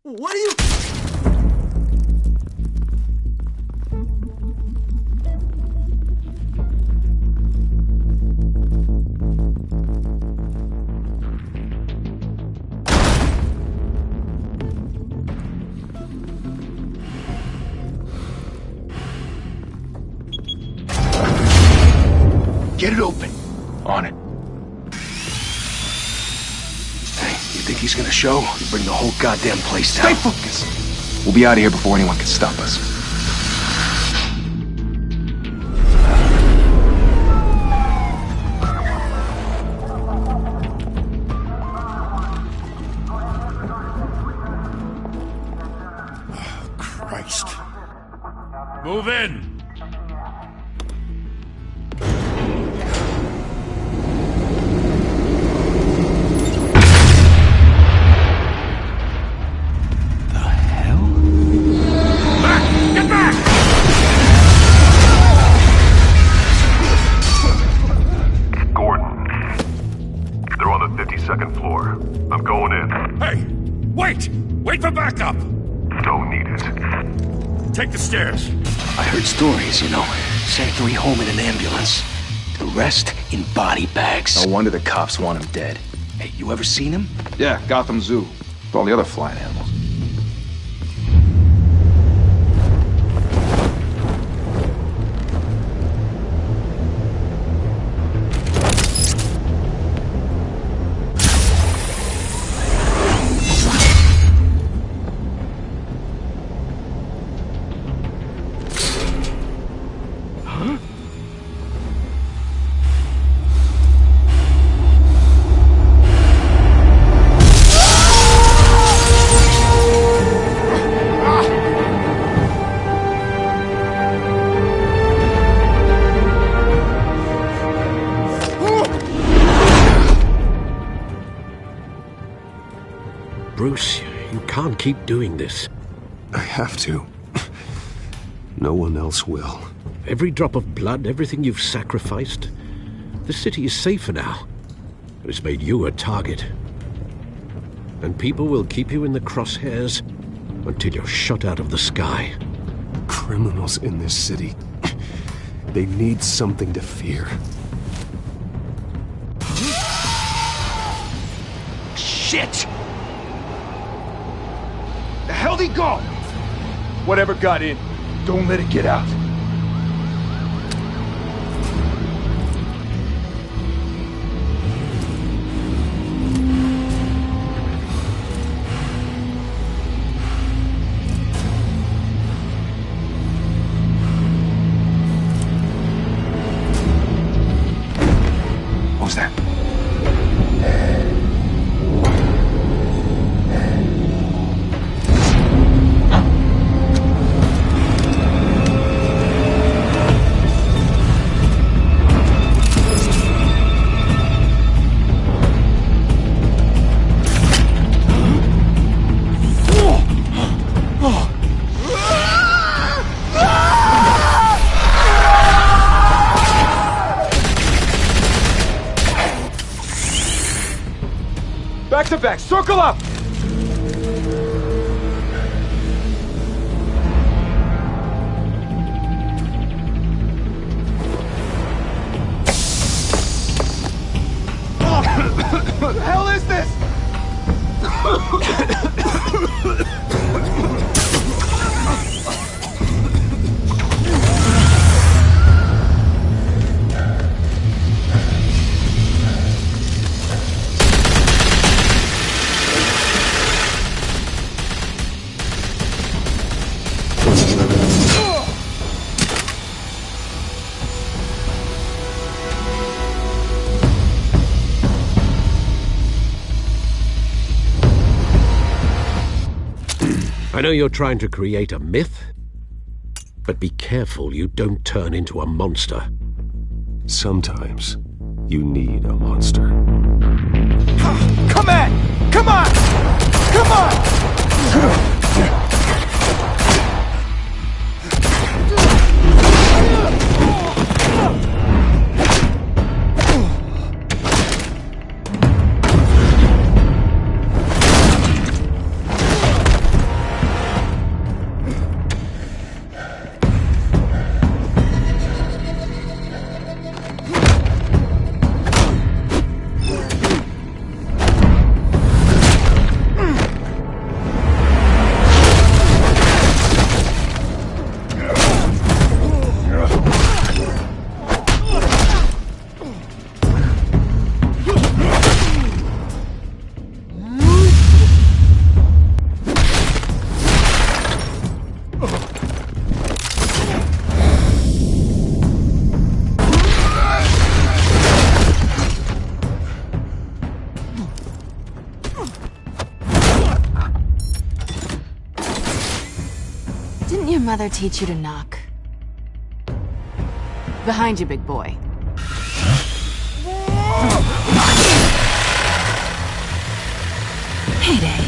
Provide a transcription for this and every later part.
What are you... Get it open. On it. Hey, you think he's gonna show? You bring the whole goddamn place down. Stay focused. We'll be out of here before anyone can stop us. Oh, Christ. Move in! Second floor. I'm going in. Hey! Wait! Wait for backup! Don't need it. Take the stairs. I heard stories, you know. Sent 3 home in an ambulance. The rest in body bags. No wonder the cops want him dead. Hey, you ever seen him? Yeah, Gotham Zoo. With all the other flying animals. Bruce, you can't keep doing this. I have to. No one else will. Every drop of blood, everything you've sacrificed. The city is safer now, but it's made you a target. And people will keep you in the crosshairs until you're shot out of the sky. Criminals in this city. They need something to fear. Shit! The hell Baldy, go! Whatever got in, don't let it get out. What was that? Back to back, circle up! What the hell is this? I know you're trying to create a myth, but be careful you don't turn into a monster. Sometimes you need a monster. Come on! Come on! Come on! Didn't your mother teach you to knock? Behind you, big boy. Heyday.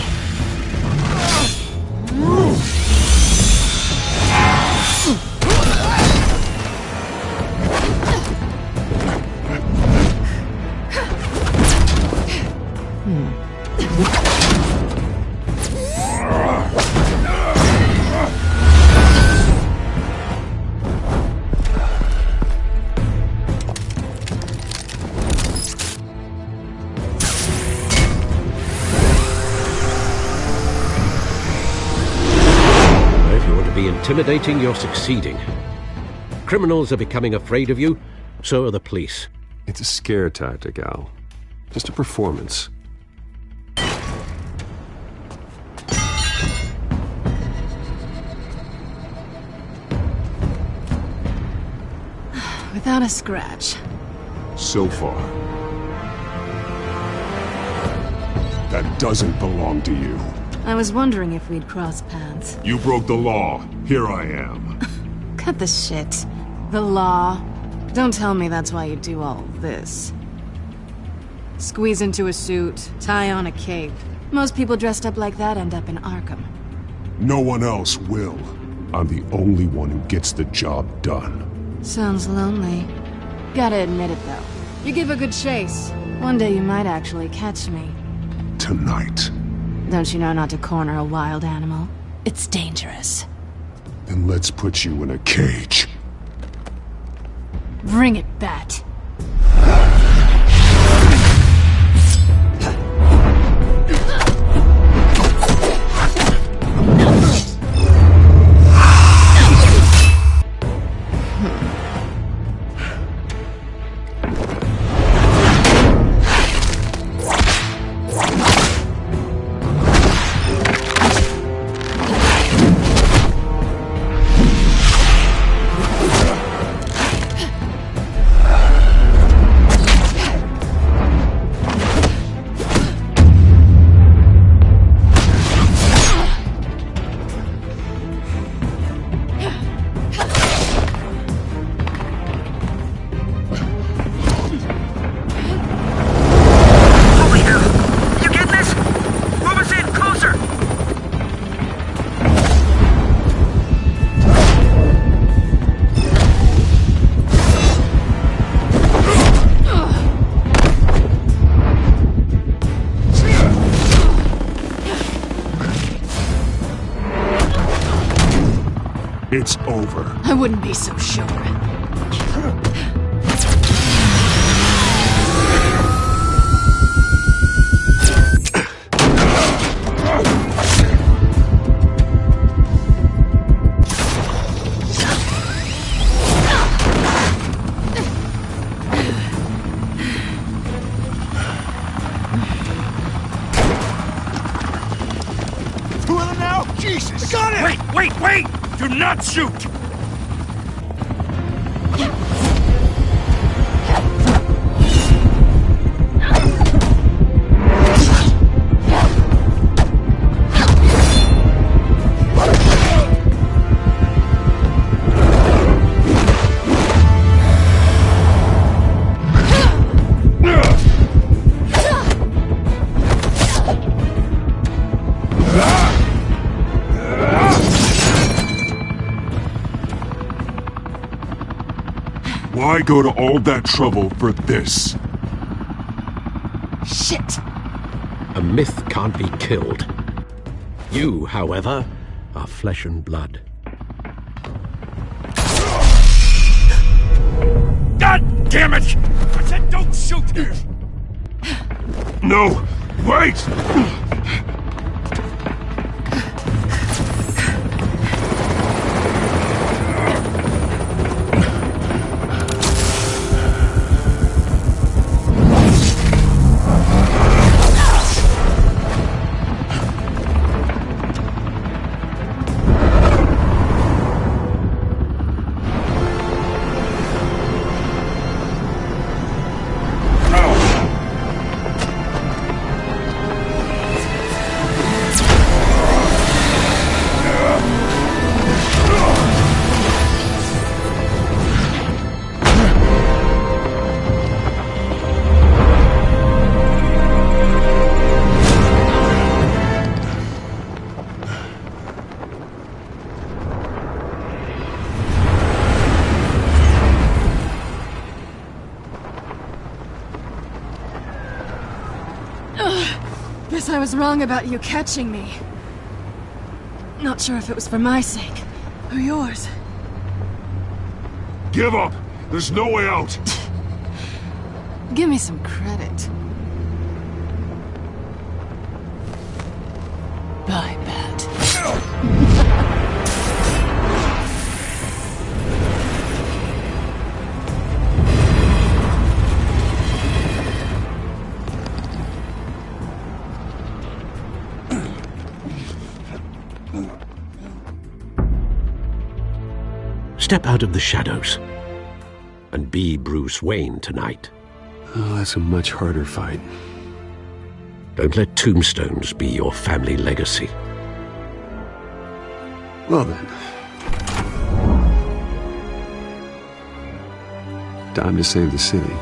Intimidating, you're succeeding. Criminals are becoming afraid of you, so are the police. It's a scare tactic, Al. Just a performance. Without a scratch. So far. That doesn't belong to you. I was wondering if we'd cross paths. You broke the law. Here I am. Cut the shit. The law. Don't tell me that's why you do all this. Squeeze into a suit, tie on a cape. Most people dressed up like that end up in Arkham. No one else will. I'm the only one who gets the job done. Sounds lonely. Gotta admit it, though. You give a good chase. One day you might actually catch me. Tonight. Don't you know not to corner a wild animal? It's dangerous. Then let's put you in a cage. Bring it, Bat. It's over. I wouldn't be so sure. Two of them now? Jesus! Got it! Wait! Do not shoot! Why go to all that trouble for this? Shit! A myth can't be killed. You, however, are flesh and blood. God damn it! I said don't shoot! No! Wait! Guess I was wrong about you catching me. Not sure if it was for my sake, or yours. Give up! There's no way out! Give me some credit. Bye, Bat. Step out of the shadows and be Bruce Wayne tonight. Oh, that's a much harder fight. Don't let tombstones be your family legacy. Well then. Time to save the city.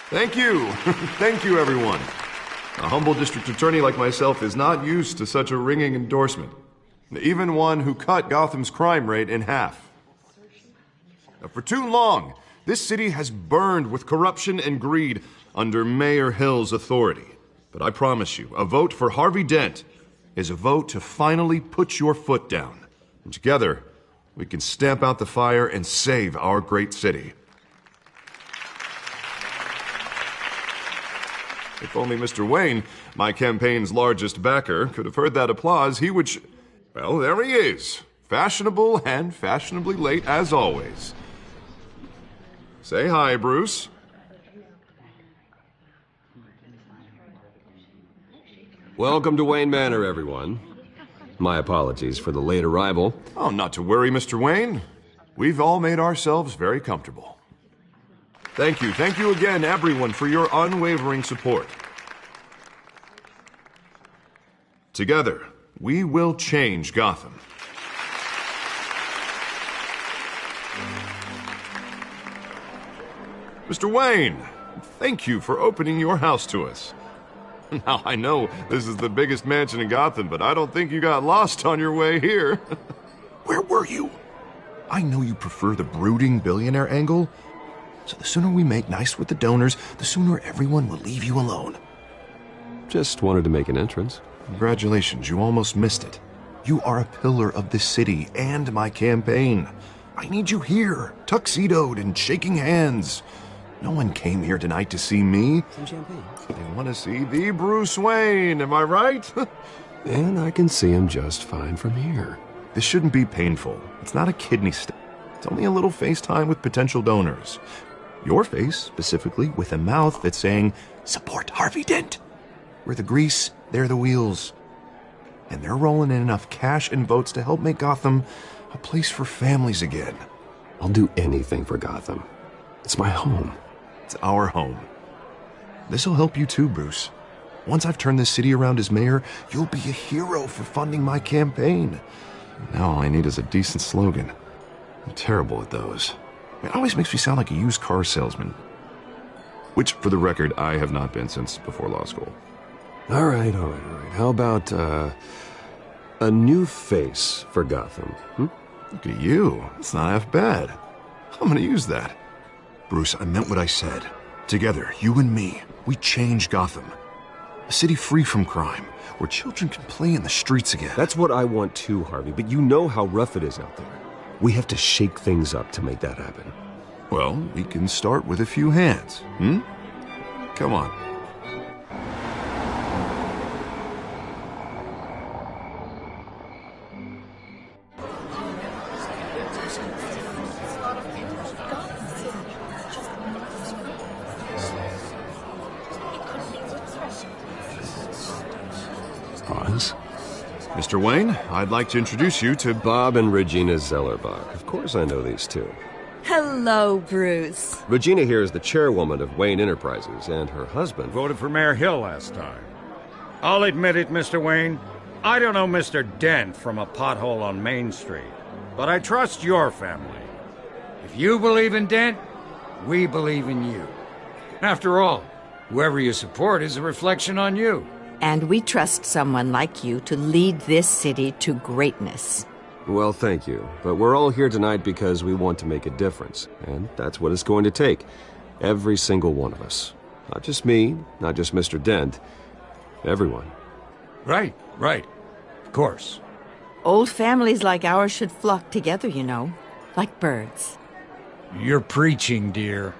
Thank you. Thank you, everyone. A humble district attorney like myself is not used to such a ringing endorsement. Even one who cut Gotham's crime rate in half. For too long, this city has burned with corruption and greed under Mayor Hill's authority. But I promise you, a vote for Harvey Dent is a vote to finally put your foot down. And together, we can stamp out the fire and save our great city. If only Mr. Wayne, my campaign's largest backer, could have heard that applause, he would well, there he is. Fashionable and fashionably late as always. Say hi, Bruce. Welcome to Wayne Manor, everyone. My apologies for the late arrival. Oh, not to worry, Mr. Wayne. We've all made ourselves very comfortable. Thank you again, everyone, for your unwavering support. Together, we will change Gotham. Mr. Wayne, thank you for opening your house to us. Now, I know this is the biggest mansion in Gotham, but I don't think you got lost on your way here. Where were you? I know you prefer the brooding billionaire angle, So the sooner we make nice with the donors, the sooner everyone will leave you alone. Just wanted to make an entrance. Congratulations, you almost missed it. You are a pillar of this city and my campaign. I need you here, tuxedoed and shaking hands. No one came here tonight to see me. Some champagne. They want to see the Bruce Wayne, am I right? And I can see him just fine from here. This shouldn't be painful. It's not a kidney stone. It's only a little FaceTime with potential donors. Your face, specifically, with a mouth that's saying, support Harvey Dent. We're the grease, they're the wheels. And they're rolling in enough cash and votes to help make Gotham a place for families again. I'll do anything for Gotham. It's my home. It's our home. This'll help you too, Bruce. Once I've turned this city around as mayor, you'll be a hero for funding my campaign. Now all I need is a decent slogan. I'm terrible at those. It always makes me sound like a used car salesman. Which, for the record, I have not been since before law school. All right. How about, a new face for Gotham? Look at you. It's not half bad. I'm gonna use that. Bruce, I meant what I said. Together, you and me, we change Gotham. A city free from crime, where children can play in the streets again. That's what I want too, Harvey, but you know how rough it is out there. We have to shake things up to make that happen. Well, we can start with a few hands, Come on. Mr. Wayne, I'd like to introduce you to Bob and Regina Zellerbach. Of course I know these two. Hello, Bruce. Regina here is the chairwoman of Wayne Enterprises, and her husband Voted for Mayor Hill last time. I'll admit it, Mr. Wayne. I don't know Mr. Dent from a pothole on Main Street, but I trust your family. If you believe in Dent, we believe in you. After all, whoever you support is a reflection on you. And we trust someone like you to lead this city to greatness. Well, thank you. But we're all here tonight because we want to make a difference. And that's what it's going to take. Every single one of us. Not just me, not just Mr. Dent. Everyone. Right. Of course. Old families like ours should flock together, you know. Like birds. You're preaching, dear.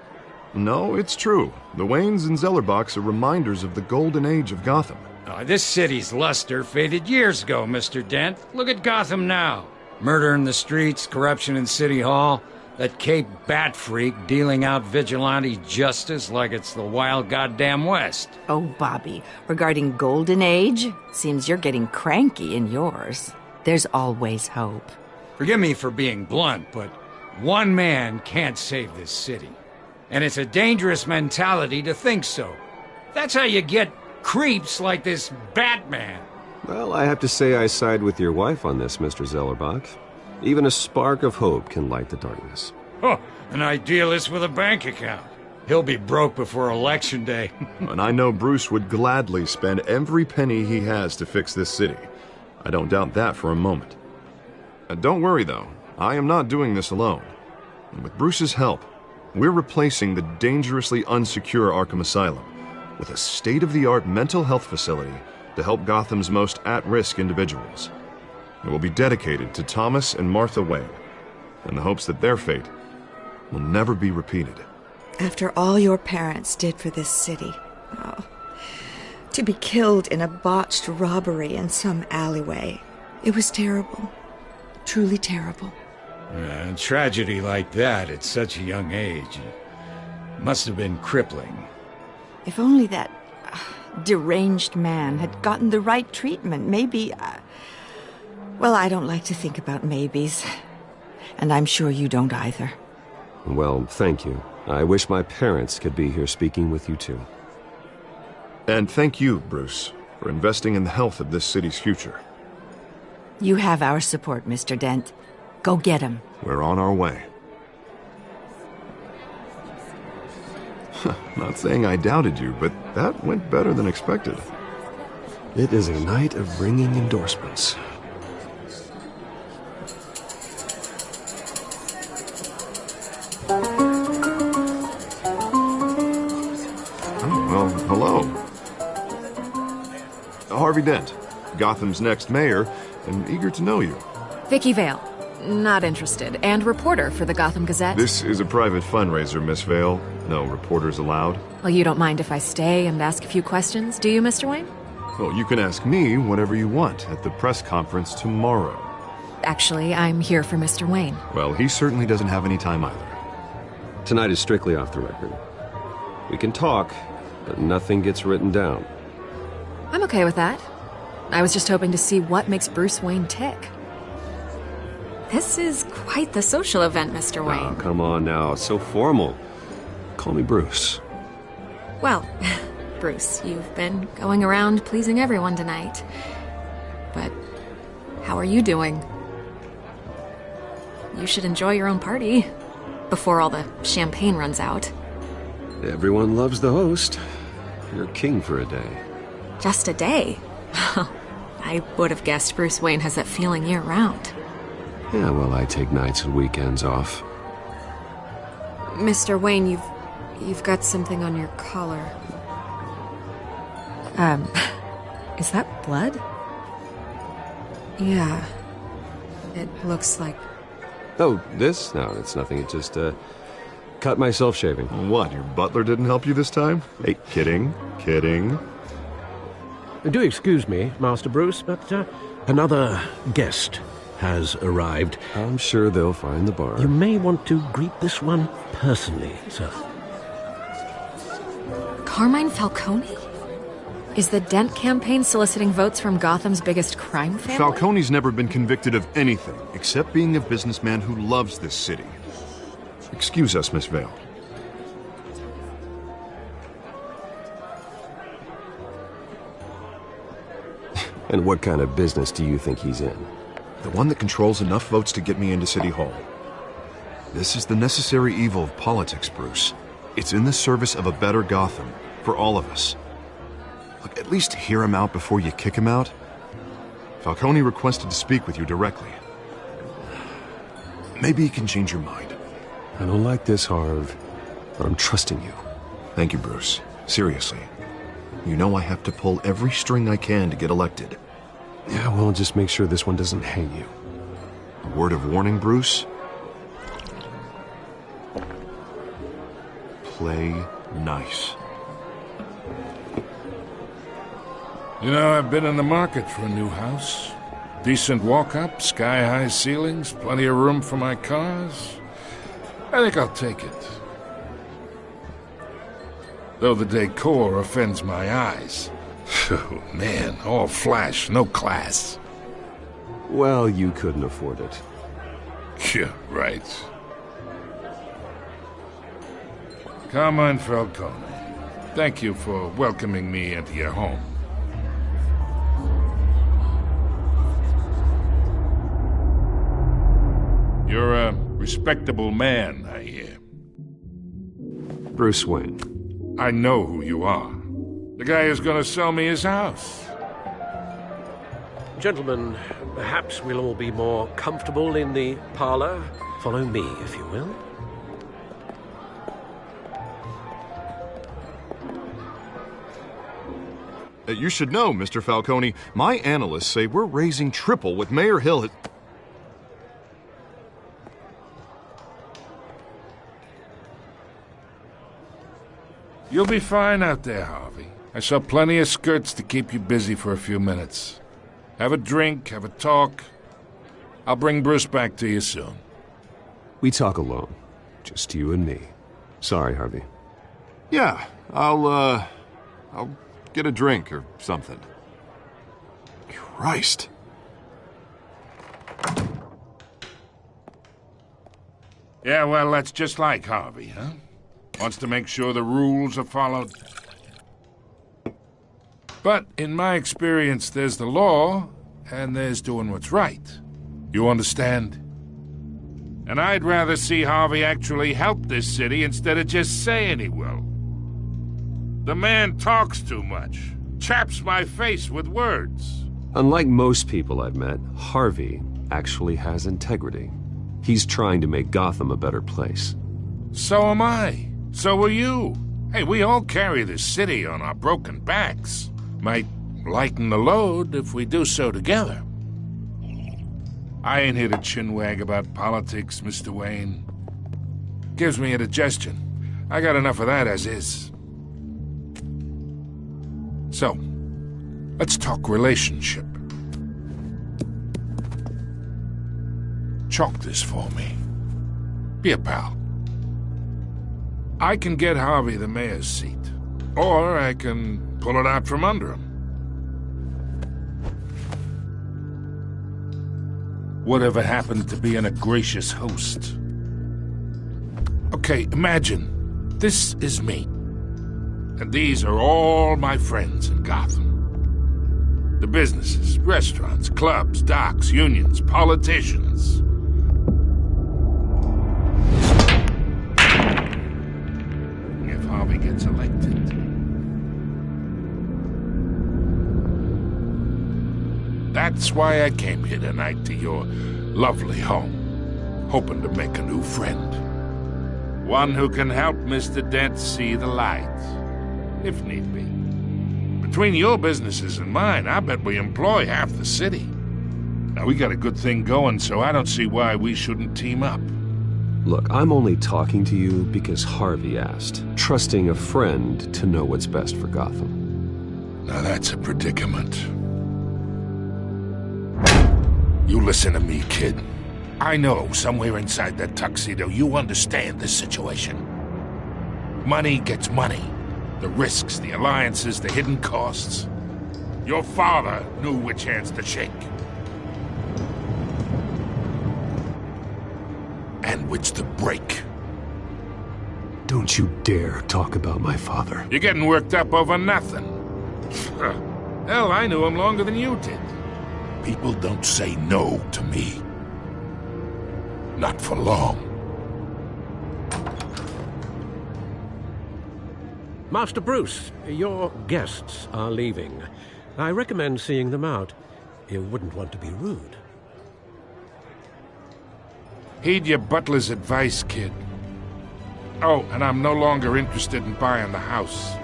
No, it's true. The Waynes and Zellerbachs are reminders of the golden age of Gotham. This city's luster faded years ago, Mr. Dent. Look at Gotham now. Murder in the streets, corruption in City Hall, that Cape Bat freak dealing out vigilante justice like it's the wild goddamn West. Oh, Bobby, regarding Golden Age, seems you're getting cranky in yours. There's always hope. Forgive me for being blunt, but one man can't save this city. And it's a dangerous mentality to think so. That's how you get creeps like this Batman. Well, I have to say I side with your wife on this, Mr. Zellerbach. Even a spark of hope can light the darkness. Oh, an idealist with a bank account. He'll be broke before Election Day. And I know Bruce would gladly spend every penny he has to fix this city. I don't doubt that for a moment. Don't worry, though. I am not doing this alone. And with Bruce's help, we're replacing the dangerously unsecure Arkham Asylum with a state-of-the-art mental health facility to help Gotham's most at-risk individuals. It will be dedicated to Thomas and Martha Wayne, in the hopes that their fate will never be repeated. After all your parents did for this city, to be killed in a botched robbery in some alleyway, it was terrible. Truly terrible. A tragedy like that at such a young age must have been crippling. If only that deranged man had gotten the right treatment, maybe... Well, I don't like to think about maybes. And I'm sure you don't either. Well, thank you. I wish my parents could be here speaking with you too. And thank you, Bruce, for investing in the health of this city's future. You have our support, Mr. Dent. Go get him. We're on our way. Not saying I doubted you, but that went better than expected. It is a night of ringing endorsements. Harvey Dent, Gotham's next mayor, and eager to know you. Vicky Vale. Not interested. And reporter for the Gotham Gazette. This is a private fundraiser, Miss Vale. No reporters allowed. Well, you don't mind if I stay and ask a few questions, do you, Mr. Wayne? Well, you can ask me whatever you want at the press conference tomorrow. Actually, I'm here for Mr. Wayne. Well, he certainly doesn't have any time either. Tonight is strictly off the record. We can talk, but nothing gets written down. I'm okay with that. I was just hoping to see what makes Bruce Wayne tick. This is quite the social event, Mr. Wayne. Oh, come on now. It's so formal. Call me Bruce. Well, Bruce, you've been going around pleasing everyone tonight. But how are you doing? You should enjoy your own party before all the champagne runs out. Everyone loves the host. You're king for a day. Just a day? I would have guessed Bruce Wayne has that feeling year-round. Yeah, well, I take nights and weekends off. Mr. Wayne, you've got something on your collar. Is that blood? Yeah. It looks like... Oh, this? No, it's nothing. It just, cut myself shaving. What, your butler didn't help you this time? Hey, kidding. Do excuse me, Master Bruce, but another guest has arrived. I'm sure they'll find the bar. You may want to greet this one personally, sir. Carmine Falcone? Is the Dent campaign soliciting votes from Gotham's biggest crime family? Falcone's never been convicted of anything except being a businessman who loves this city. Excuse us, Miss Vale. And what kind of business do you think he's in? The one that controls enough votes to get me into City Hall. This is the necessary evil of politics, Bruce. It's in the service of a better Gotham, for all of us. Look, at least hear him out before you kick him out. Falcone requested to speak with you directly. Maybe he can change your mind. I don't like this, Harv, but I'm trusting you. Thank you, Bruce. Seriously. You know I have to pull every string I can to get elected. Yeah, well, just make sure this one doesn't hang you. A word of warning, Bruce? Play nice. You know, I've been in the market for a new house. Decent walk-up, sky-high ceilings, plenty of room for my cars. I think I'll take it. Though the decor offends my eyes. Oh, man, all flash, no class. Well, you couldn't afford it. Yeah, right. Carmine Falcone, thank you for welcoming me into your home. You're a respectable man, I hear. Bruce Wayne. I know who you are. The guy who's gonna sell me his house. Gentlemen, perhaps we'll all be more comfortable in the parlor. Follow me, if you will. You should know, Mr. Falcone, my analysts say we're raising triple what Mayor Hill had... You'll be fine out there, Harvey. I saw plenty of skirts to keep you busy for a few minutes. Have a drink, have a talk. I'll bring Bruce back to you soon. We talk alone. Just you and me. Sorry, Harvey. Yeah, I'll get a drink or something. Christ. Yeah, well, that's just like Harvey, huh? Wants to make sure the rules are followed. But in my experience, there's the law, and there's doing what's right. You understand? And I'd rather see Harvey actually help this city instead of just saying he will. The man talks too much. Chaps my face with words. Unlike most people I've met, Harvey actually has integrity. He's trying to make Gotham a better place. So am I. So are you. Hey, we all carry this city on our broken backs. Might lighten the load if we do so together. I ain't here to chinwag about politics, Mr. Wayne. Gives me indigestion. I got enough of that as is. So, let's talk relationship. Chalk this for me. Be a pal. I can get Harvey the mayor's seat, or I can pull it out from under him. Whatever happened to being a gracious host? Okay, imagine this is me, and these are all my friends in Gotham. The businesses, restaurants, clubs, docks, unions, politicians. If Harvey gets elected. That's why I came here tonight to your lovely home, hoping to make a new friend. One who can help Mr. Dent see the light, if need be. Between your businesses and mine, I bet we employ half the city. Now, we got a good thing going, so I don't see why we shouldn't team up. Look, I'm only talking to you because Harvey asked, trusting a friend to know what's best for Gotham. Now that's a predicament. You listen to me, kid. I know somewhere inside that tuxedo you understand this situation. Money gets money. The risks, the alliances, the hidden costs. Your father knew which hands to shake. And which to break. Don't you dare talk about my father. You're getting worked up over nothing. Hell, I knew him longer than you did. People don't say no to me. Not for long. Master Bruce, your guests are leaving. I recommend seeing them out. You wouldn't want to be rude. Heed your butler's advice, kid. Oh, and I'm no longer interested in buying the house.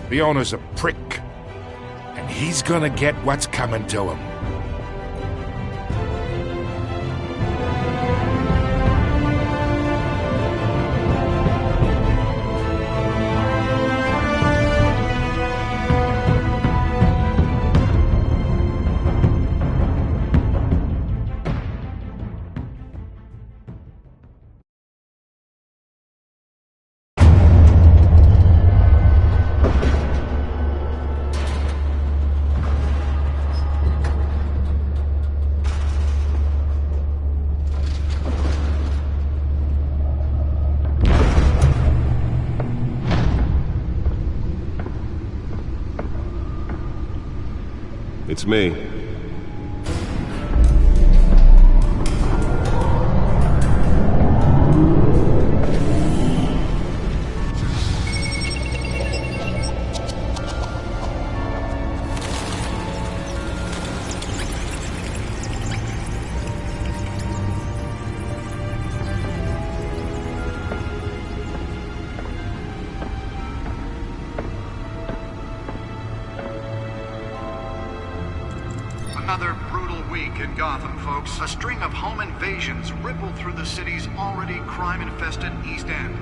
The owner's a prick. And he's gonna get what's coming to him. It's me. Another brutal week in Gotham, folks. A string of home invasions rippled through the city's already crime-infested East End.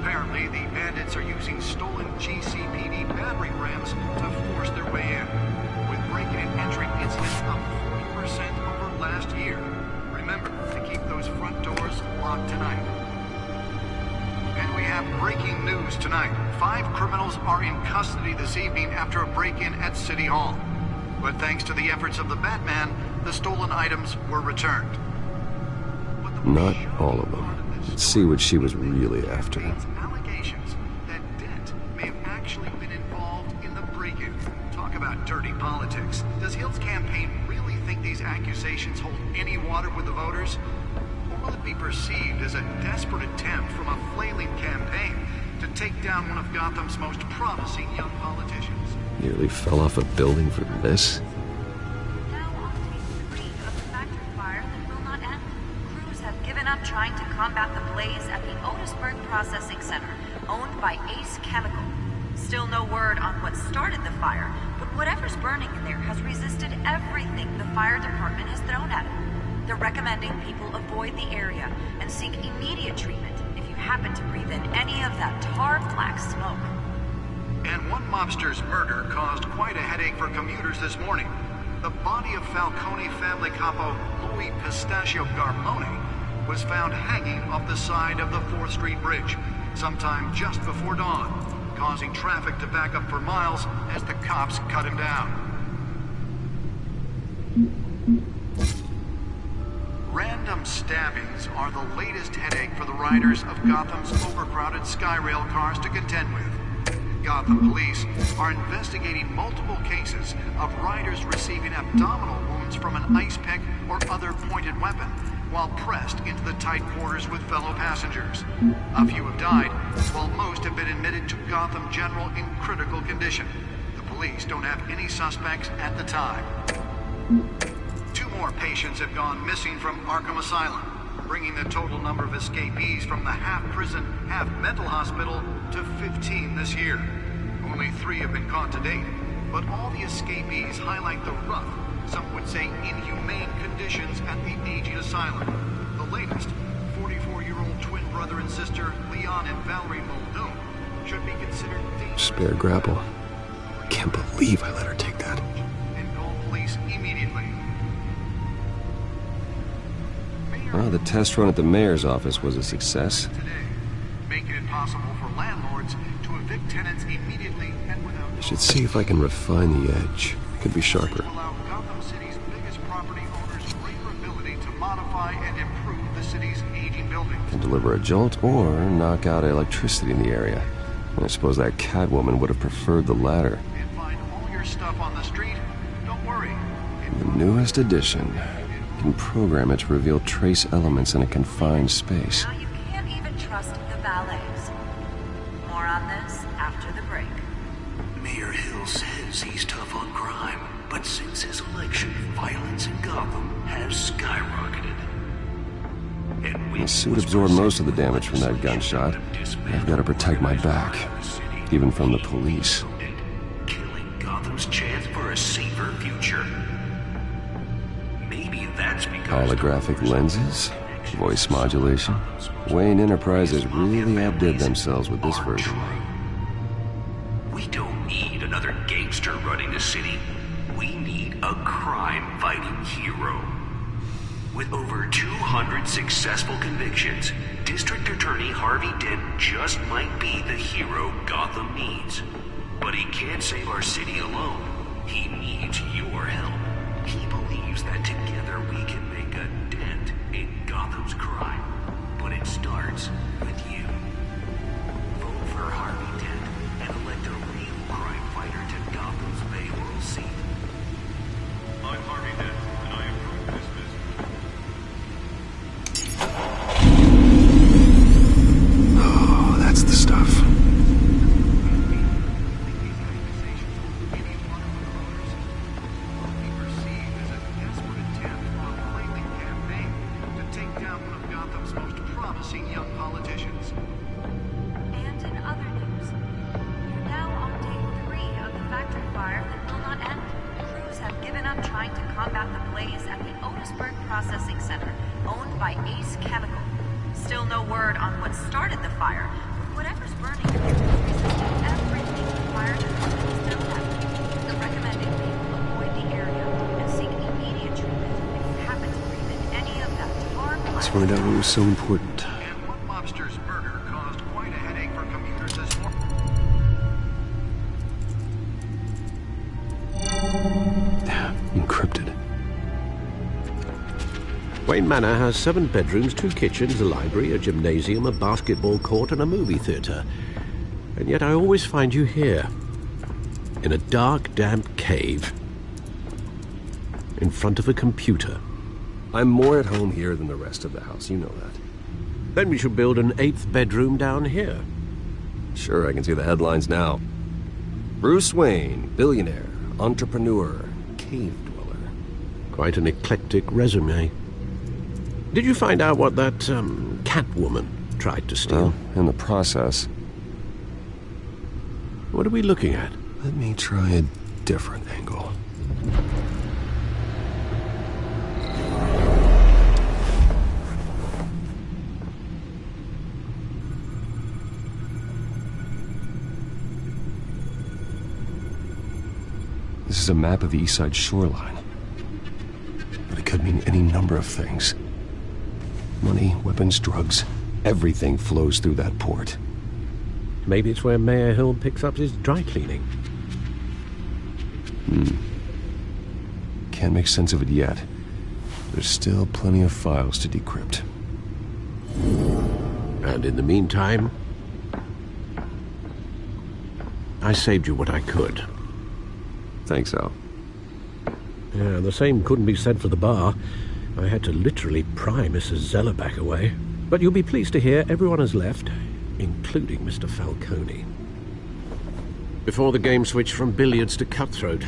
Apparently, the bandits are using stolen GCPD battering rams to force their way in, with break-in and entry incidents up 40% over last year. Remember to keep those front doors locked tonight. And we have breaking news tonight. 5 criminals are in custody this evening after a break-in at City Hall. But thanks to the efforts of the Batman, the stolen items were returned. Not all of them. Let's see what she was really after. Allegations that Dent may have actually been involved in the break-in. Talk about dirty politics. Does Hill's campaign really think these accusations hold any water with the voters? Or will it be perceived as a desperate attempt from a flailing campaign to take down one of Gotham's most promising young politicians? Nearly fell off a building for this? Now on to day 3 of the factory fire that will not end. Crews have given up trying to combat the blaze at the Otisburg Processing Center, owned by Ace Chemical. Still no word on what started the fire, but whatever's burning in there has resisted everything the fire department has thrown at it. They're recommending people avoid the area and seek immediate treatment if you happen to breathe in any of that tar black smoke. And one mobster's murder caused quite a headache for commuters this morning. The body of Falcone family capo Louis Pistachio Garmone was found hanging off the side of the 4th Street Bridge sometime just before dawn, causing traffic to back up for miles as the cops cut him down. Random stabbings are the latest headache for the riders of Gotham's overcrowded Skyrail cars to contend with. Gotham police are investigating multiple cases of riders receiving abdominal wounds from an ice pick or other pointed weapon while pressed into the tight quarters with fellow passengers. A few have died, while most have been admitted to Gotham General in critical condition. The police don't have any suspects at the time. 2 more patients have gone missing from Arkham Asylum, bringing the total number of escapees from the half-prison, half-mental hospital to 15 this year. Only 3 have been caught to date, but all the escapees highlight the rough, some would say inhumane conditions at the aging asylum. The latest, 44-year-old twin brother and sister Leon and Valerie Muldoon, should be considered dangerous. Spare grapple. Can't believe I let her take that. And call police immediately. Well, the test run at the mayor's office was a success. Making it possible for landlords to evict tenants immediately and without... I should see if I can refine the edge. Could be sharper. Allow Gotham City's biggest property owners greater ability to modify and improve the city's aging buildings. Can deliver a jolt or knock out electricity in the area. And I suppose that Catwoman would have preferred the latter. And find all your stuff on the street. Don't worry. The newest edition. Can program it to reveal trace elements in a confined space. Now you can't even trust the valets. More on this after the break. Mayor Hill says he's tough on crime, but since his election, violence in Gotham has skyrocketed. The suit absorbed most of the damage from that gunshot. I've got to protect my back, even from the police. Killing Gotham's chance for a safer future. Maybe that's because... Holographic lenses? Voice modulation? Wayne Enterprises really outdid themselves with this version. We don't need another gangster running the city. We need a crime-fighting hero. With over 200 successful convictions, District Attorney Harvey Dent just might be the hero Gotham needs. But he can't save our city alone. He needs your help. He believes that together we can make a dent in Gotham's crime. But it starts with you. Vote for Harvey Dent and elect a real crime fighter to Gotham's mayoral seat. I'm Harvey Dent, and I approve this business. Oh, that's the stuff. young politicians. And in other news, you're now on day 3 of the factory fire that will not end. Crews have given up trying to combat the blaze at the Otisburg Processing Center, owned by Ace Chemical. Still no word on what started the fire, but whatever's burning in there has resisted everything the fire department has thrown at it. They're recommending people avoid the area and seek immediate treatment if you happen to breathe in any of that tar black. Let's find out what was so important. And one mobster's murder caused quite a headache for commuters this morning. Encrypted. Wayne Manor has 7 bedrooms, 2 kitchens, a library, a gymnasium, a basketball court, and a movie theater. And yet I always find you here, in a dark, damp cave, in front of a computer. I'm more at home here than the rest of the house, you know that. Then we should build an 8th bedroom down here. Sure, I can see the headlines now. Bruce Wayne, billionaire, entrepreneur, cave dweller. Quite an eclectic resume. Did you find out what that, Catwoman tried to steal? Well, in the process. What are we looking at? Let me try a different angle. This is a map of the east side shoreline. But it could mean any number of things. Money, weapons, drugs, everything flows through that port. Maybe it's where Mayor Hill picks up his dry cleaning. Can't make sense of it yet. There's still plenty of files to decrypt. And in the meantime, I saved you what I could. Thanks, Al. Yeah, the same couldn't be said for the bar. I had to literally pry Mrs. Zellerback away. But you'll be pleased to hear everyone has left, including Mr. Falcone. Before the game switched from billiards to cutthroat.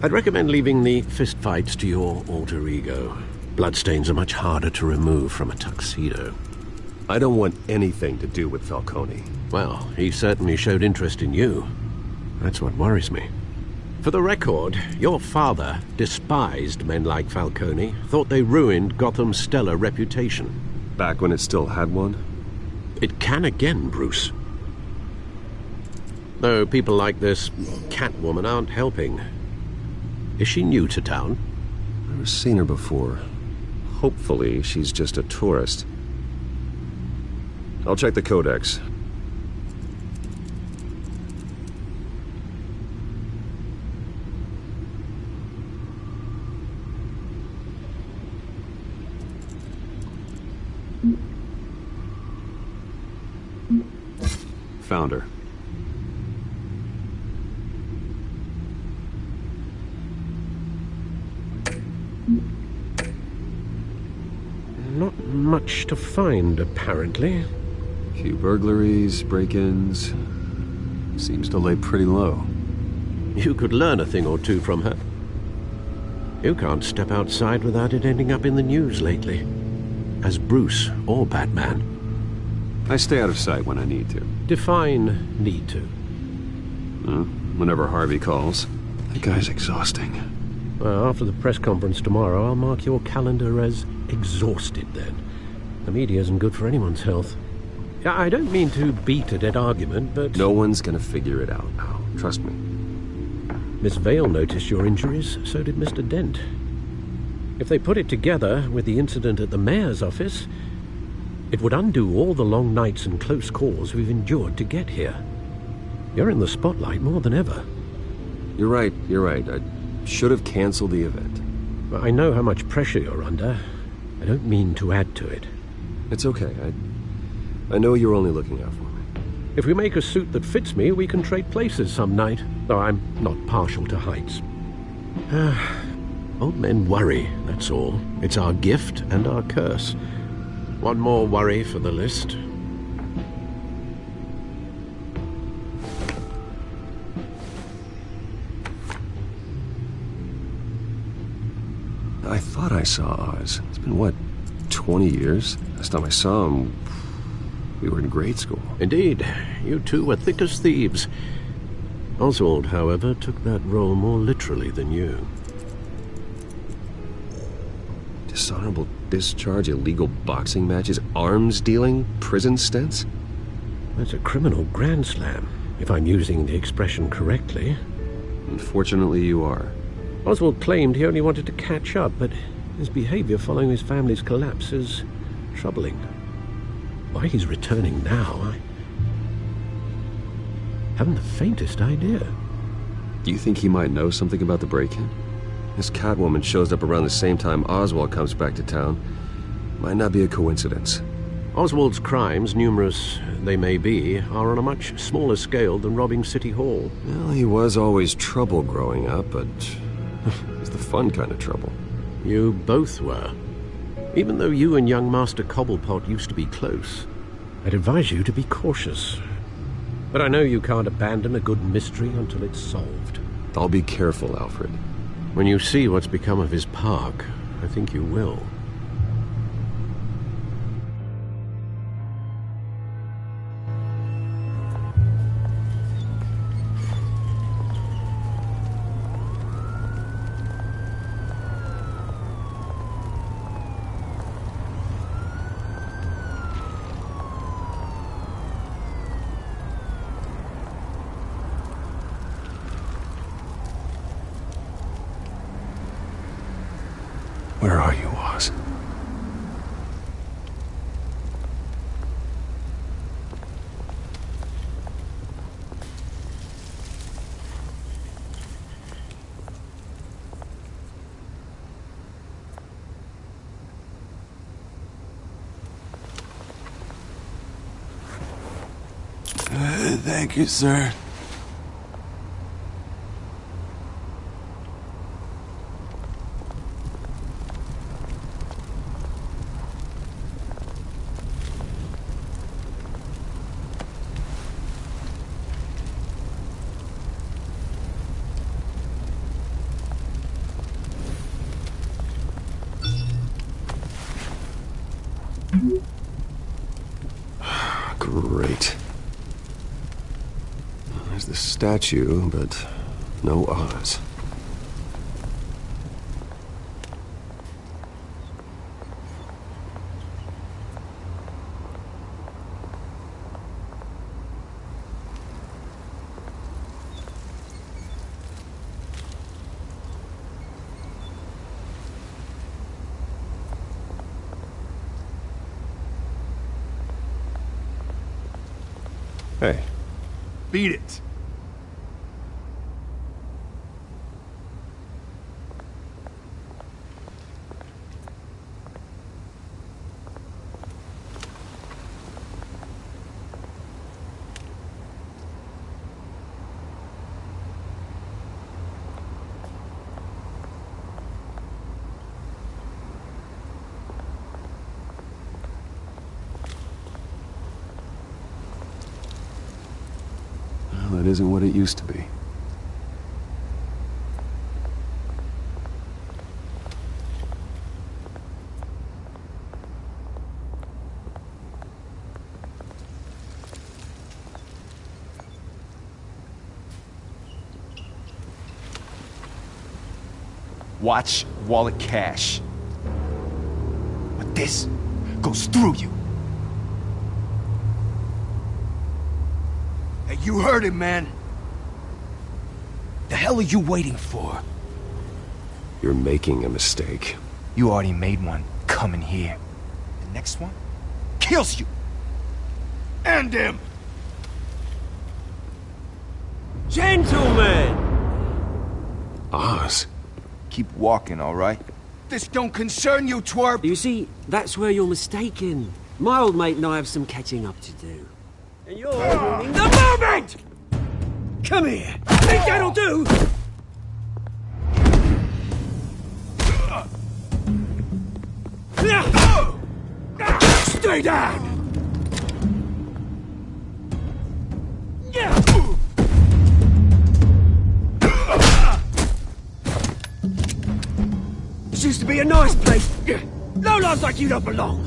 I'd recommend leaving the fistfights to your alter ego. Bloodstains are much harder to remove from a tuxedo. I don't want anything to do with Falcone. Well, he certainly showed interest in you. That's what worries me. For the record, your father despised men like Falcone, thought they ruined Gotham's stellar reputation. Back when it still had one? It can again, Bruce. Though people like this Catwoman aren't helping. Is she new to town? Never seen her before. Hopefully, she's just a tourist. I'll check the codex. Found her. Not much to find, apparently. Few burglaries, break-ins. Seems to lay pretty low. You could learn a thing or two from her. You can't step outside without it ending up in the news lately. As Bruce or Batman. I stay out of sight when I need to. Define need to. Whenever Harvey calls. That guy's exhausting. Well, after the press conference tomorrow, I'll mark your calendar as exhausted then. The media isn't good for anyone's health. I don't mean to beat a dead argument, but... No one's gonna figure it out now. Trust me. Miss Vale noticed your injuries, so did Mr. Dent. If they put it together with the incident at the mayor's office, it would undo all the long nights and close calls we've endured to get here. You're in the spotlight more than ever. You're right. I should have canceled the event. I know how much pressure you're under. I don't mean to add to it. It's okay. I know you're only looking out for me. If we make a suit that fits me, we can trade places some night, though I'm not partial to heights. Old men worry, that's all. It's our gift and our curse. One more worry for the list. I thought I saw Oz. It's been, what, 20 years? Last time I saw him, we were in grade school. Indeed. You two were thick as thieves. Oswald, however, took that role more literally than you. Dishonorable discharge, illegal boxing matches, arms dealing, prison stints? That's a criminal grand slam, if I'm using the expression correctly. Unfortunately, you are. Oswald claimed he only wanted to catch up, but his behavior following his family's collapse is troubling. Why he's returning now, I haven't the faintest idea. Do you think he might know something about the break-in? This Catwoman shows up around the same time Oswald comes back to town. Might not be a coincidence. Oswald's crimes, numerous they may be, are on a much smaller scale than robbing City Hall. Well, he was always trouble growing up, but it's the fun kind of trouble. You both were. Even though you and young Master Cobblepot used to be close, I'd advise you to be cautious. But I know you can't abandon a good mystery until it's solved. I'll be careful, Alfred. When you see what's become of his park, I think you will. Where are you, Oz? Thank you, sir. Great. There's the statue, but no Oz. Hey. Beat it. Well, that isn't what it used to be. Watch wallet cash. But this goes through you. Hey, you heard it, man. The hell are you waiting for? You're making a mistake. You already made one coming here. The next one kills you. And him. Gentlemen! Oz. Keep walking, all right? This don't concern you, twerp! You see, that's where you're mistaken. My old mate and I have some catching up to do. And you're ruining the moment! Come here! Think that'll do? Stay down! This used to be a nice place. Lowlifes like you don't belong.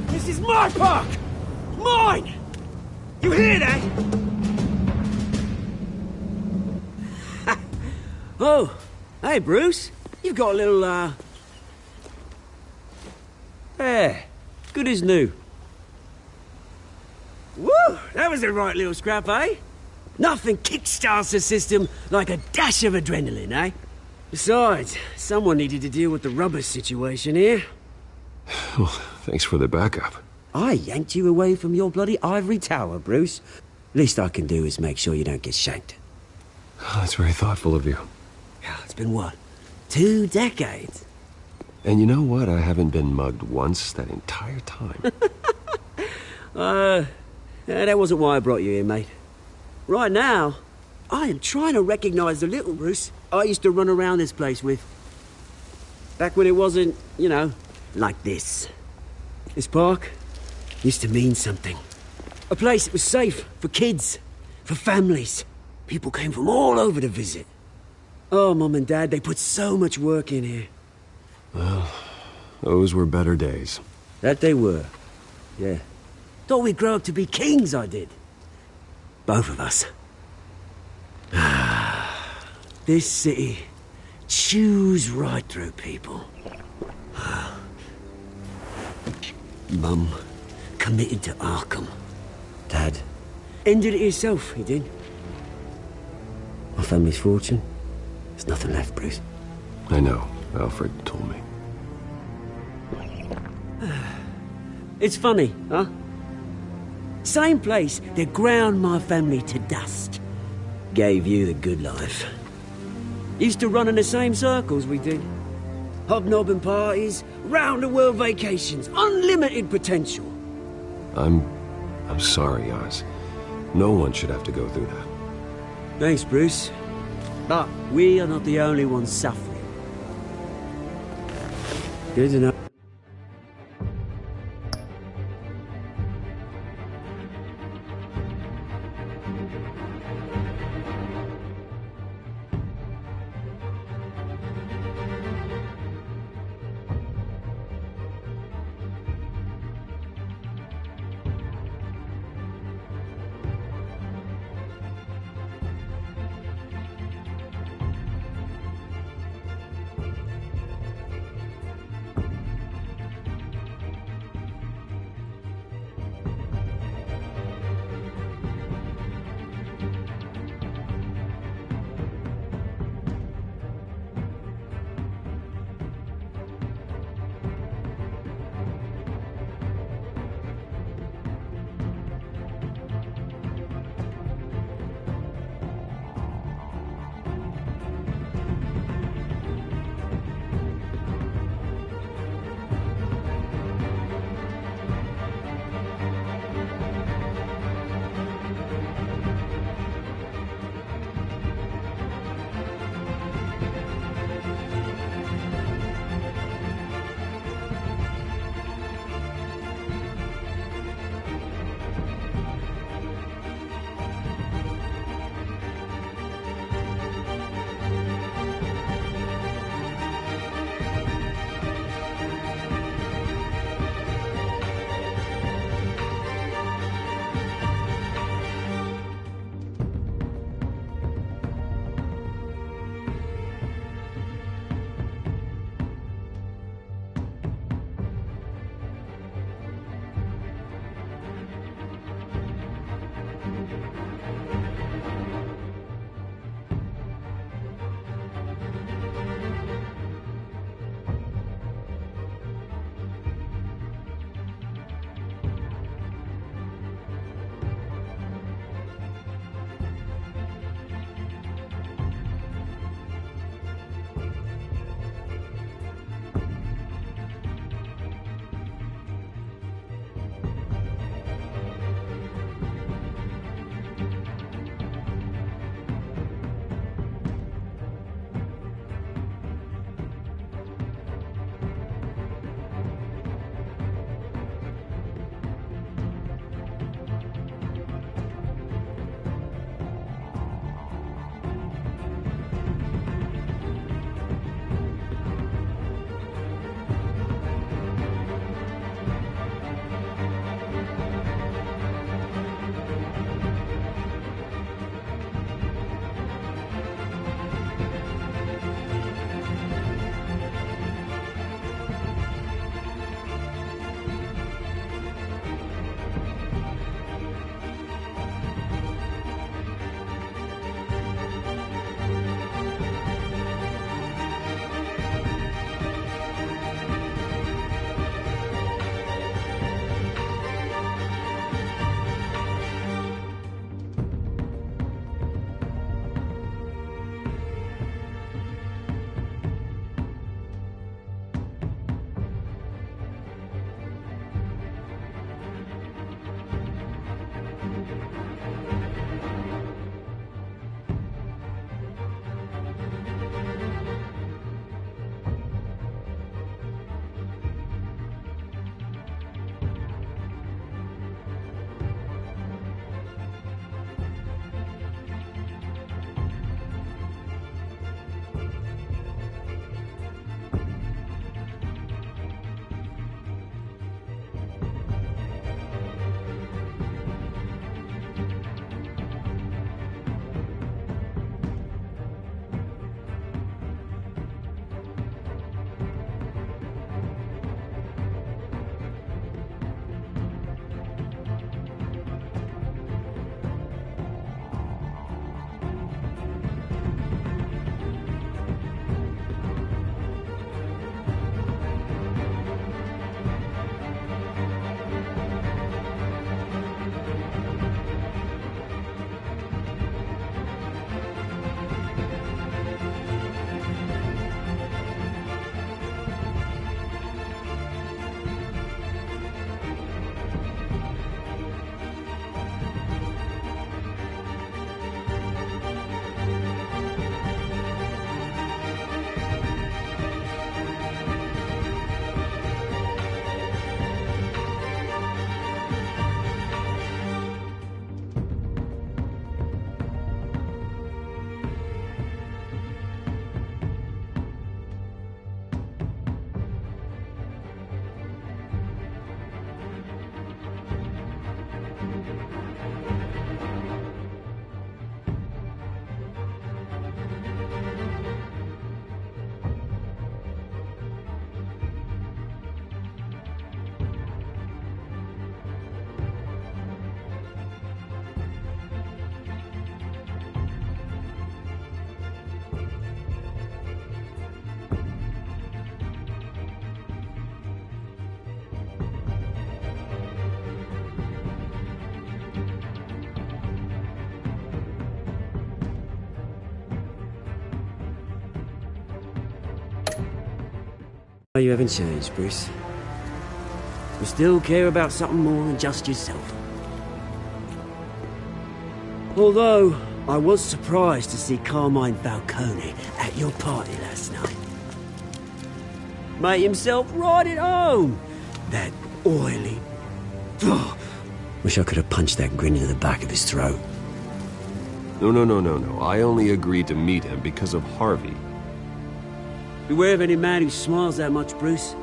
This is my park! Mine! You hear that? Oh, hey Bruce. You've got a little, There. Good as new. Woo! That was a right little scrap, eh? Nothing kickstarts the system like a dash of adrenaline, eh? Besides, someone needed to deal with the rubber situation here. Well, thanks for the backup. I yanked you away from your bloody ivory tower, Bruce. Least I can do is make sure you don't get shanked. That's very thoughtful of you. It's been what? 2 decades? And you know what? I haven't been mugged once that entire time. That wasn't why I brought you here, mate. Right now, I am trying to recognize the little Bruce I used to run around this place with. Back when it wasn't, you know, like this. This park used to mean something. A place that was safe for kids, for families. People came from all over to visit. Oh, Mum and Dad, they put so much work in here. Well, those were better days. That they were. Yeah. Thought we'd grow up to be kings, I did. Both of us. This city chews right through people. Mum committed to Arkham. Dad Ended it yourself, he did. My family's fortune. There's nothing left, Bruce. I know. Alfred told me. It's funny, huh? Same place that ground my family to dust. Gave you the good life. Used to run in the same circles we did. Hobnobbing parties, round-the-world vacations, unlimited potential. I'm sorry, Oz. No one should have to go through that. Thanks, Bruce. But we are not the only ones suffering. Good to know. You haven't changed, Bruce. You still care about something more than just yourself. Although, I was surprised to see Carmine Falcone at your party last night. Made himself right at home. That oily... Oh, wish I could have punched that grin into the back of his throat. No. I only agreed to meet him because of Harvey. Beware of any man who smiles that much, Bruce.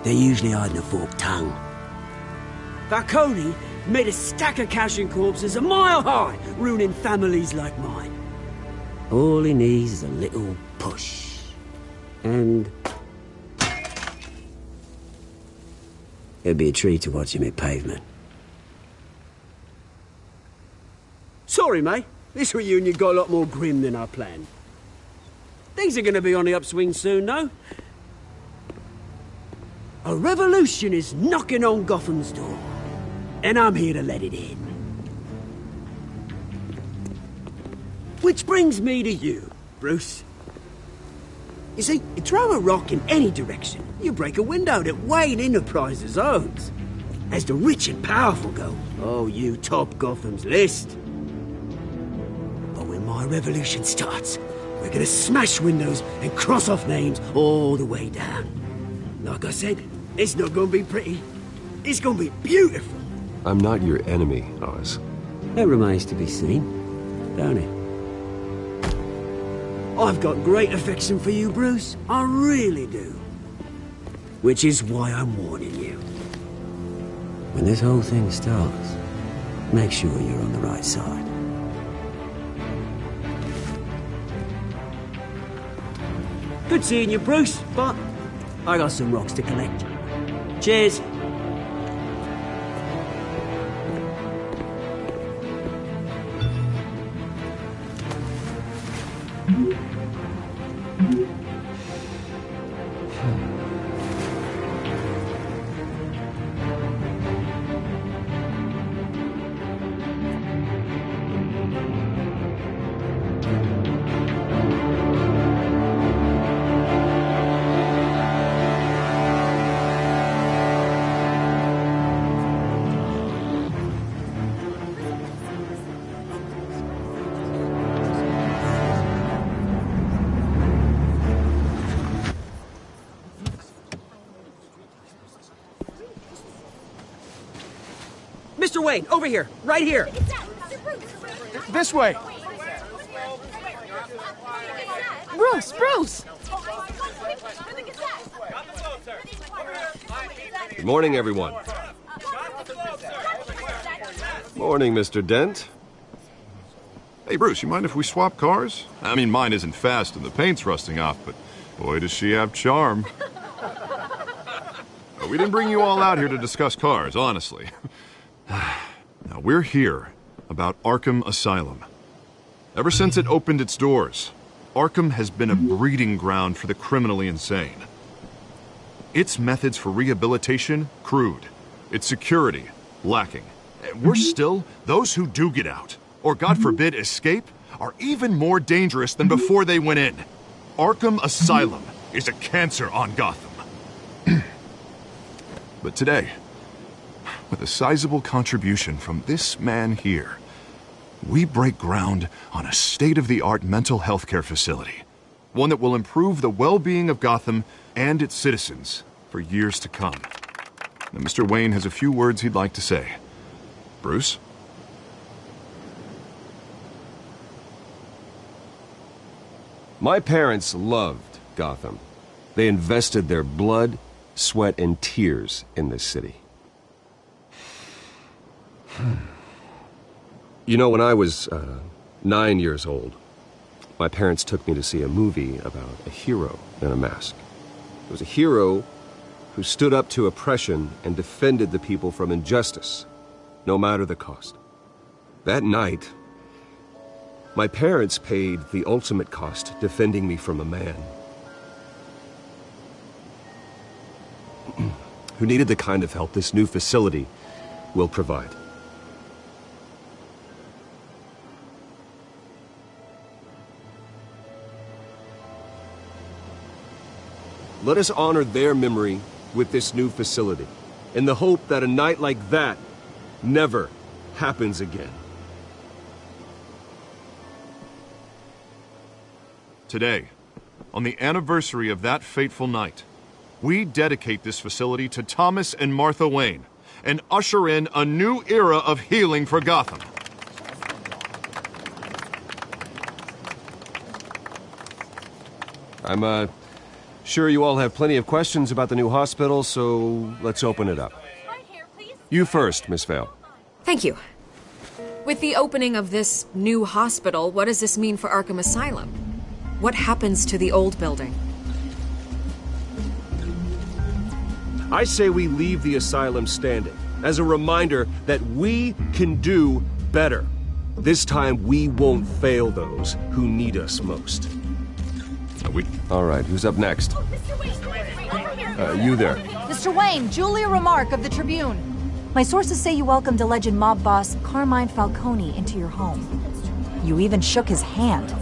They're usually hiding a forked tongue. Falcone made a stack of cash and corpses a mile high, ruining families like mine. All he needs is a little push. And... it'd be a treat to watch him hit pavement. Sorry, mate. This reunion got a lot more grim than I planned. Things are gonna be on the upswing soon, though. A revolution is knocking on Gotham's door. And I'm here to let it in. Which brings me to you, Bruce. You see, you throw a rock in any direction, you break a window that Wayne Enterprises owns. As the rich and powerful go, oh, you top Gotham's list. But when my revolution starts, we're gonna smash windows and cross off names all the way down. Like I said, it's not gonna be pretty. It's gonna be beautiful. I'm not your enemy, Oz. That remains to be seen, don't it? I've got great affection for you, Bruce. I really do. Which is why I'm warning you. When this whole thing starts, make sure you're on the right side. Good seeing you, Bruce, but I got some rocks to collect. Cheers. Mr. Wayne, over here, right here. This way. Bruce! Good morning, everyone. Morning, Mr. Dent. Hey, Bruce, you mind if we swap cars? I mean, mine isn't fast and the paint's rusting off, but boy, does she have charm. We didn't bring you all out here to discuss cars, honestly. Now, we're here about Arkham Asylum. Ever since it opened its doors, Arkham has been a breeding ground for the criminally insane. Its methods for rehabilitation, crude. Its security, lacking. Worse still, those who do get out, or God forbid escape, are even more dangerous than before they went in. Arkham Asylum is a cancer on Gotham. But today, with a sizable contribution from this man here, we break ground on a state-of-the-art mental health care facility. One that will improve the well-being of Gotham and its citizens for years to come. Now, Mr. Wayne has a few words he'd like to say. Bruce? My parents loved Gotham. They invested their blood, sweat, and tears in this city. You know, when I was 9 years old, my parents took me to see a movie about a hero in a mask. It was a hero who stood up to oppression and defended the people from injustice, no matter the cost. That night, my parents paid the ultimate cost defending me from a man who needed the kind of help this new facility will provide. Let us honor their memory with this new facility, in the hope that a night like that never happens again. Today, on the anniversary of that fateful night, we dedicate this facility to Thomas and Martha Wayne and usher in a new era of healing for Gotham. I'm, sure you all have plenty of questions about the new hospital, so let's open it up. You first, Miss Vale. Thank you. With the opening of this new hospital, what does this mean for Arkham Asylum? What happens to the old building? I say we leave the asylum standing, as a reminder that we can do better. This time we won't fail those who need us most. All right, who's up next? You there. Mr. Wayne, Julia Remark of the Tribune. My sources say you welcomed alleged mob boss Carmine Falcone into your home. You even shook his hand.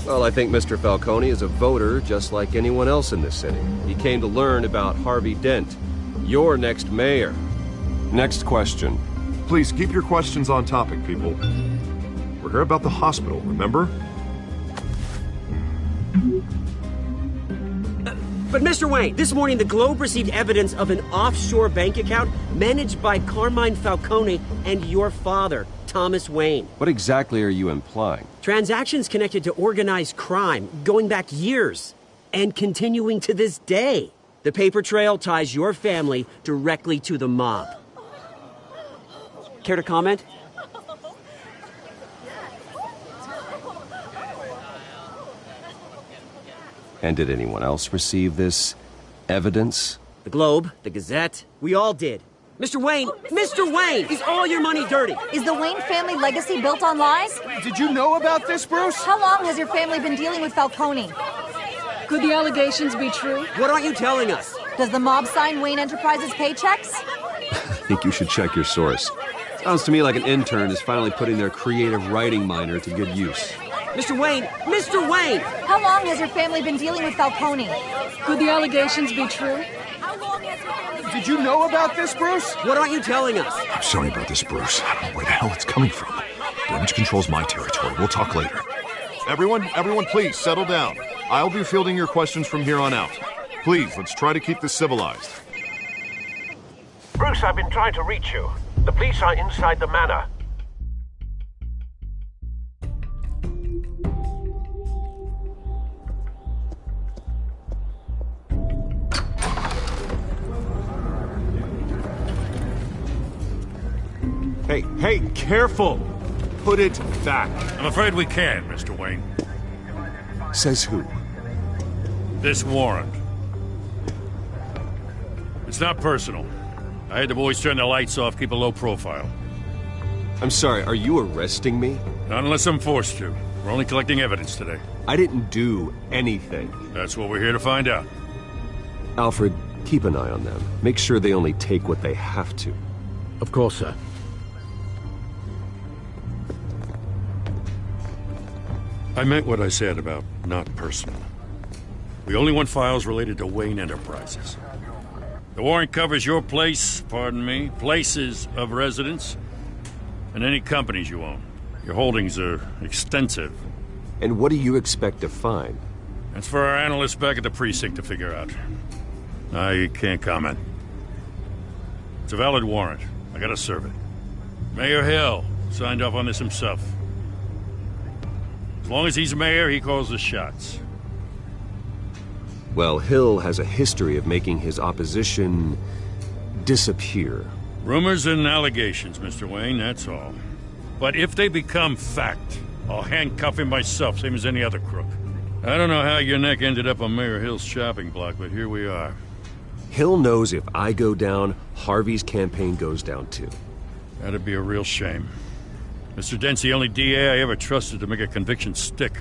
Well, I think Mr. Falcone is a voter just like anyone else in this city. He came to learn about Harvey Dent, your next mayor. Next question. Please keep your questions on topic, people. We're here about the hospital, remember? But Mr. Wayne, this morning the Globe received evidence of an offshore bank account managed by Carmine Falcone and your father, Thomas Wayne. What exactly are you implying? Transactions connected to organized crime going back years and continuing to this day. The paper trail ties your family directly to the mob. Care to comment? And did anyone else receive this evidence? The Globe, the Gazette, we all did. Mr. Wayne, Mr. Wayne, is all your money dirty? Is the Wayne family legacy built on lies? Did you know about this, Bruce? How long has your family been dealing with Falcone? Could the allegations be true? What aren't you telling us? Does the mob sign Wayne Enterprises paychecks? I think you should check your source. Sounds to me like an intern is finally putting their creative writing minor to good use. Mr. Wayne! Mr. Wayne! How long has your family been dealing with Falcone? Could the allegations be true? Did you know about this, Bruce? What aren't you telling us? I'm sorry about this, Bruce. I don't know where the hell it's coming from. Damage control's my territory. We'll talk later. Everyone, please, settle down. I'll be fielding your questions from here on out. Please, let's try to keep this civilized. Bruce, I've been trying to reach you. The police are inside the manor. Hey, careful! Put it back. I'm afraid we can't, Mr. Wayne. Says who? This warrant. It's not personal. I had the boys turn the lights off, keep a low profile. I'm sorry, are you arresting me? Not unless I'm forced to. We're only collecting evidence today. I didn't do anything. That's what we're here to find out. Alfred, keep an eye on them. Make sure they only take what they have to. Of course, sir. I meant what I said about not personal. We only want files related to Wayne Enterprises. The warrant covers your place, pardon me, places of residence, and any companies you own. Your holdings are extensive. And what do you expect to find? That's for our analysts back at the precinct to figure out. I can't comment. It's a valid warrant. I gotta serve it. Mayor Hill signed off on this himself. As long as he's mayor, he calls the shots. Well, Hill has a history of making his opposition disappear. Rumors and allegations, Mr. Wayne, that's all. But if they become fact, I'll handcuff him myself, same as any other crook. I don't know how your neck ended up on Mayor Hill's shopping block, but here we are. Hill knows if I go down, Harvey's campaign goes down too. That'd be a real shame. Mr. Dent's the only DA I ever trusted to make a conviction stick.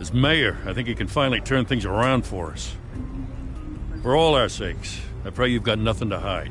As mayor, I think he can finally turn things around for us. For all our sakes, I pray you've got nothing to hide.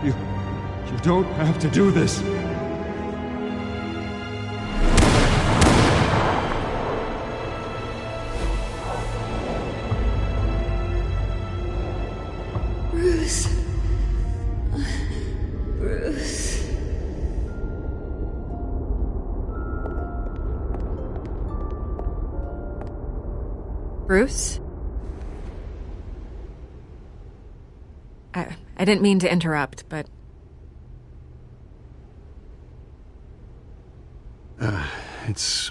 You don't have to do this. Bruce. Bruce. Bruce? I didn't mean to interrupt, but... It's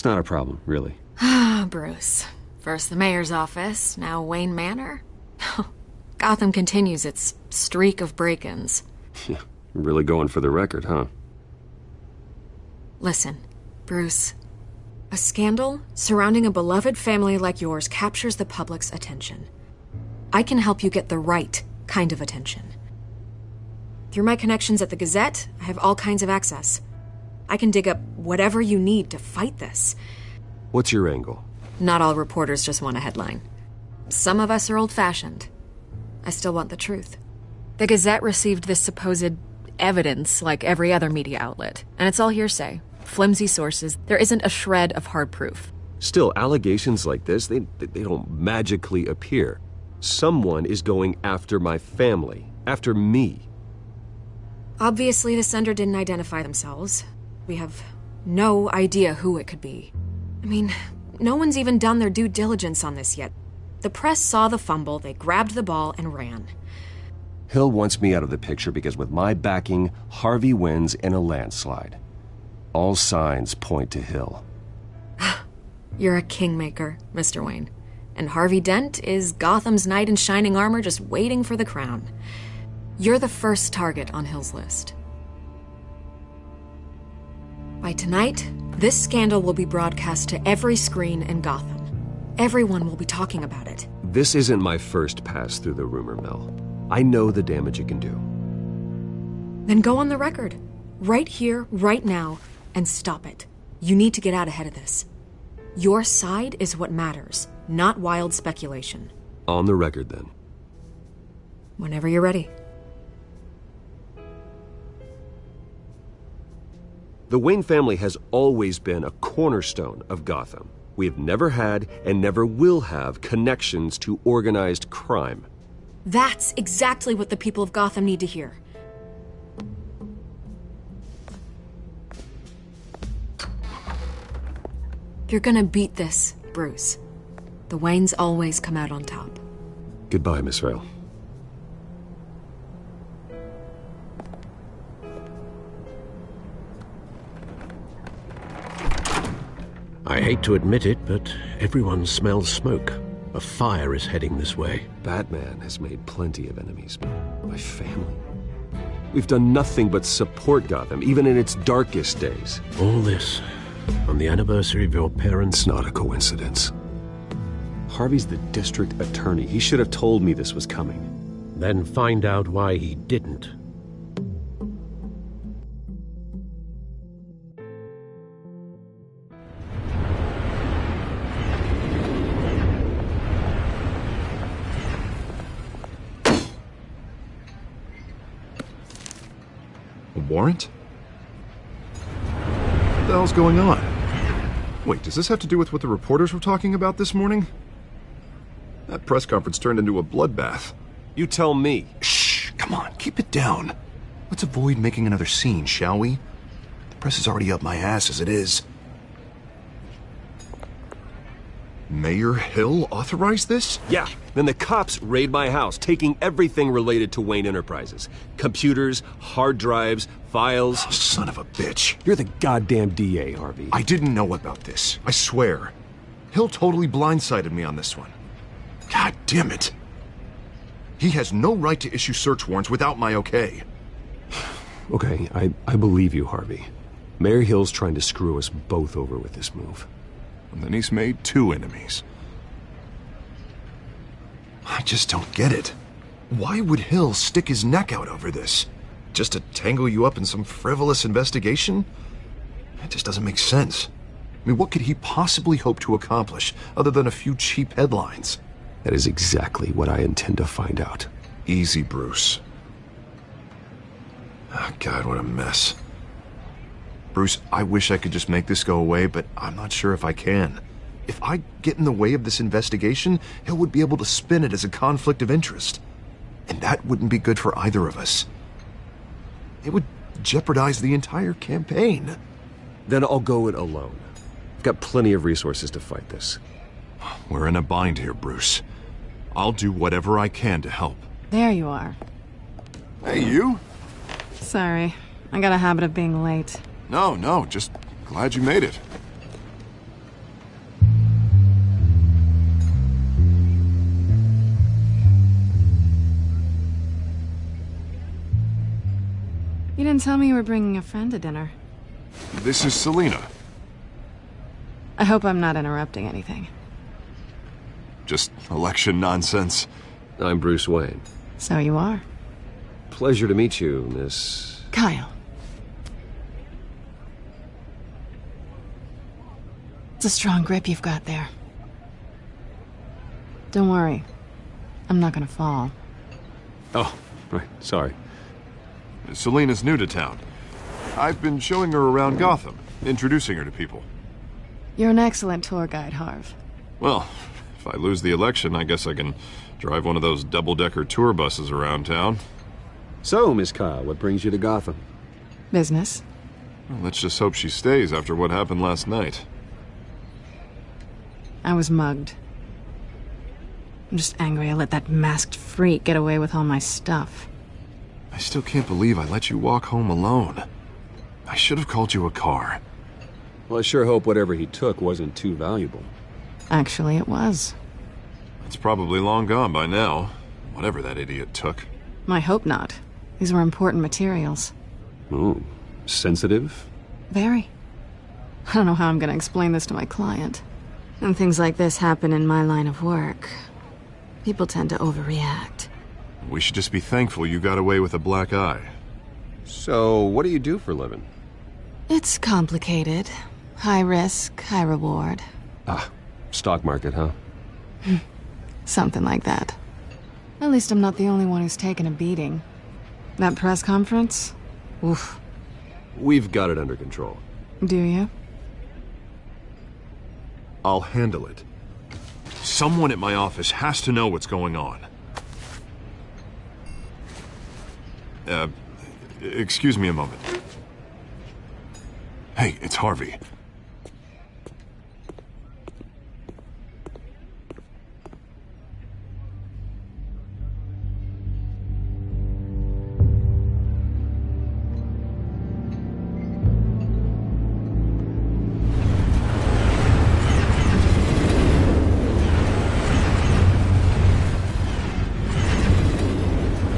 not a problem, really. Ah, Bruce. First the mayor's office, now Wayne Manor. Gotham continues its streak of break-ins. Yeah, really going for the record, huh? Listen, Bruce. A scandal surrounding a beloved family like yours captures the public's attention. I can help you get the right kind of attention. Through my connections at the Gazette, I have all kinds of access. I can dig up whatever you need to fight this. What's your angle? Not all reporters just want a headline. Some of us are old-fashioned. I still want the truth. The Gazette received this supposed evidence like every other media outlet, and it's all hearsay. Flimsy sources. There isn't a shred of hard proof. Still, allegations like this, they don't magically appear. Someone is going after my family, after me. Obviously, the sender didn't identify themselves. We have no idea who it could be. I mean, no one's even done their due diligence on this yet. The press saw the fumble, they grabbed the ball and ran. Hill wants me out of the picture because with my backing, Harvey wins in a landslide. All signs point to Hill. You're a kingmaker, Mr. Wayne. And Harvey Dent is Gotham's knight in shining armor just waiting for the crown. You're the first target on Hill's list. By tonight, this scandal will be broadcast to every screen in Gotham. Everyone will be talking about it. This isn't my first pass through the rumor mill. I know the damage it can do. Then go on the record. Right here, right now, and stop it. You need to get out ahead of this. Your side is what matters, not wild speculation. On the record, then. Whenever you're ready. The Wayne family has always been a cornerstone of Gotham. We have never had and never will have connections to organized crime. That's exactly what the people of Gotham need to hear. You're gonna beat this, Bruce. The Waynes always come out on top. Goodbye, Miss Vale. I hate to admit it, but everyone smells smoke. A fire is heading this way. Batman has made plenty of enemies, but my family? We've done nothing but support Gotham, even in its darkest days. All this on the anniversary of your parents'... It's not a coincidence. Harvey's the district attorney. He should have told me this was coming. Then find out why he didn't. A warrant? What the hell's going on? Wait, does this have to do with what the reporters were talking about this morning? That press conference turned into a bloodbath. You tell me. Shh, come on, keep it down. Let's avoid making another scene, shall we? The press is already up my ass as it is. Mayor Hill authorized this? Yeah, then the cops raid my house, taking everything related to Wayne Enterprises. Computers, hard drives, files. Oh, son of a bitch. You're the goddamn DA, Harvey. I didn't know about this, I swear. Hill totally blindsided me on this one. God damn it. He has no right to issue search warrants without my okay. Okay, I believe you, Harvey. Mayor Hill's trying to screw us both over with this move. And then he's made 2 enemies. I just don't get it. Why would Hill stick his neck out over this? Just to tangle you up in some frivolous investigation? It just doesn't make sense. I mean, what could he possibly hope to accomplish other than a few cheap headlines? That is exactly what I intend to find out. Easy, Bruce. Oh, God, what a mess. Bruce, I wish I could just make this go away, but I'm not sure if I can. If I get in the way of this investigation, Hill would be able to spin it as a conflict of interest. And that wouldn't be good for either of us. It would jeopardize the entire campaign. Then I'll go it alone. I've got plenty of resources to fight this. We're in a bind here, Bruce. I'll do whatever I can to help. There you are. Hey, you? Sorry. I got a habit of being late. No, just glad you made it. You didn't tell me you were bringing a friend to dinner. This is Selina. I hope I'm not interrupting anything. Just election nonsense. I'm Bruce Wayne. So you are. Pleasure to meet you, Miss... Kyle. It's a strong grip you've got there. Don't worry. I'm not gonna fall. Oh, right, sorry. Selina's new to town. I've been showing her around Gotham, introducing her to people. You're an excellent tour guide, Harv. Well, if I lose the election, I guess I can drive one of those double-decker tour buses around town. So, Miss Kyle, what brings you to Gotham? Business. Well, let's just hope she stays after what happened last night. I was mugged. I'm just angry I let that masked freak get away with all my stuff. I still can't believe I let you walk home alone. I should have called you a car. Well, I sure hope whatever he took wasn't too valuable. Actually, it was. It's probably long gone by now, whatever that idiot took. I hope not. These were important materials. Ooh, sensitive? Very. I don't know how I'm gonna explain this to my client. When things like this happen in my line of work, people tend to overreact. We should just be thankful you got away with a black eye. So, what do you do for a living? It's complicated. High risk, high reward. Ah, stock market, huh? Something like that. At least I'm not the only one who's taken a beating. That press conference? Oof. We've got it under control. Do you? I'll handle it. Someone at my office has to know what's going on. Excuse me a moment. Hey, it's Harvey.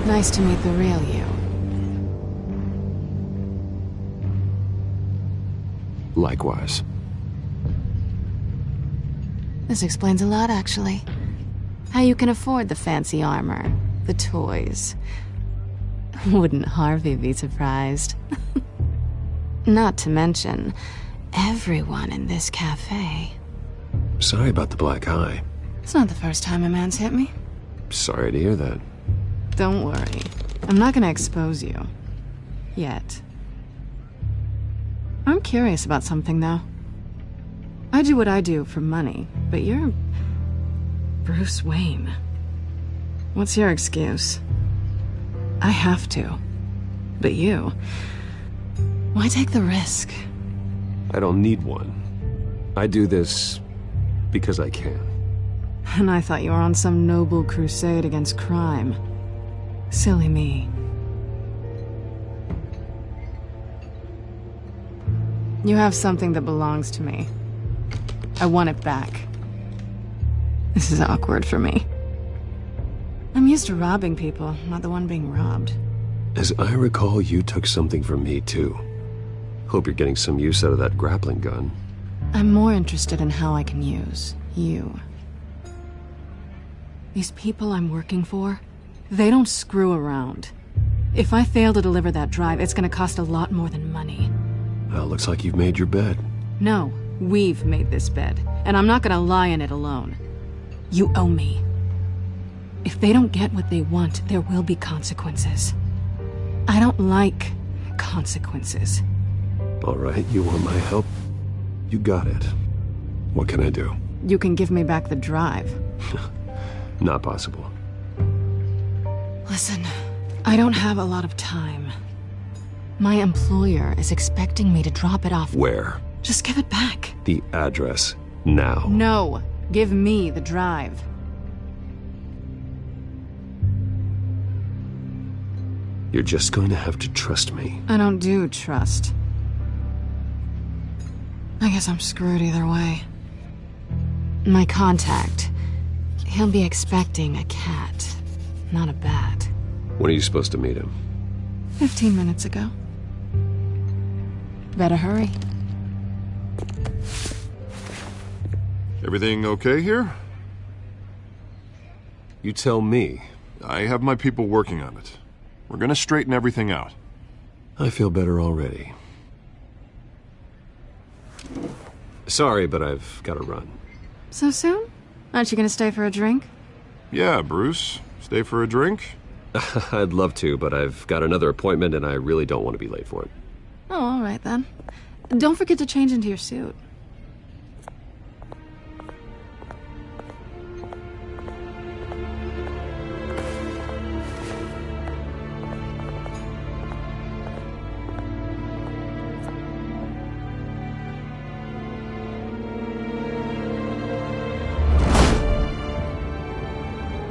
Nice to meet the real you. Likewise. This explains a lot, actually. How you can afford the fancy armor, the toys. Wouldn't Harvey be surprised? Not to mention, everyone in this cafe. Sorry about the black eye. It's not the first time a man's hit me. Sorry to hear that. Don't worry. I'm not gonna expose you. Yet. I'm curious about something, though. I do what I do for money, but you're... Bruce Wayne. What's your excuse? I have to. But you... Why take the risk? I don't need one. I do this because I can. And I thought you were on some noble crusade against crime. Silly me. You have something that belongs to me. I want it back. This is awkward for me. I'm used to robbing people, not the one being robbed. As I recall, you took something from me, too. Hope you're getting some use out of that grappling gun. I'm more interested in how I can use you. These people I'm working for, they don't screw around. If I fail to deliver that drive, it's gonna cost a lot more than money. Well, looks like you've made your bed. No, we've made this bed, and I'm not gonna lie in it alone. You owe me. If they don't get what they want, there will be consequences. I don't like consequences. All right, you want my help? You got it. What can I do? You can give me back the drive. Not possible. Listen, I don't have a lot of time. My employer is expecting me to drop it off. Where? Just give it back. The address, now. No, give me the drive. You're just going to have to trust me. I don't do trust. I guess I'm screwed either way. My contact, he'll be expecting a cat, not a bat. When are you supposed to meet him? 15 minutes ago. Better hurry. Everything okay here? You tell me. I have my people working on it. We're gonna straighten everything out. I feel better already. Sorry, but I've got to run. So soon? Aren't you gonna stay for a drink? Yeah, Bruce. Stay for a drink? I'd love to, but I've got another appointment and I really don't want to be late for it. Oh, all right then. Don't forget to change into your suit.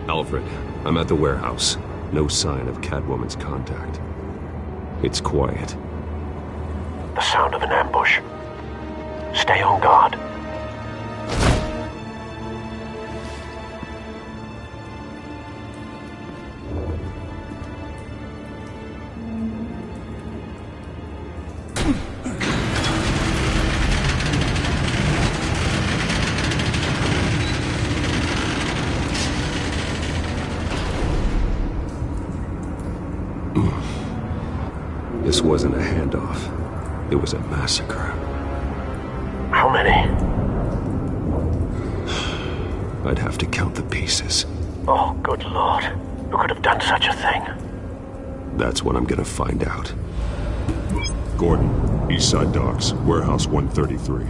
Alfred, I'm at the warehouse. No sign of Catwoman's contact. It's quiet. The sound of an ambush. Stay on guard. This wasn't a handoff. It was a massacre. How many? I'd have to count the pieces. Oh, good Lord. Who could have done such a thing? That's what I'm gonna find out. Gordon, Eastside Docks, Warehouse 133.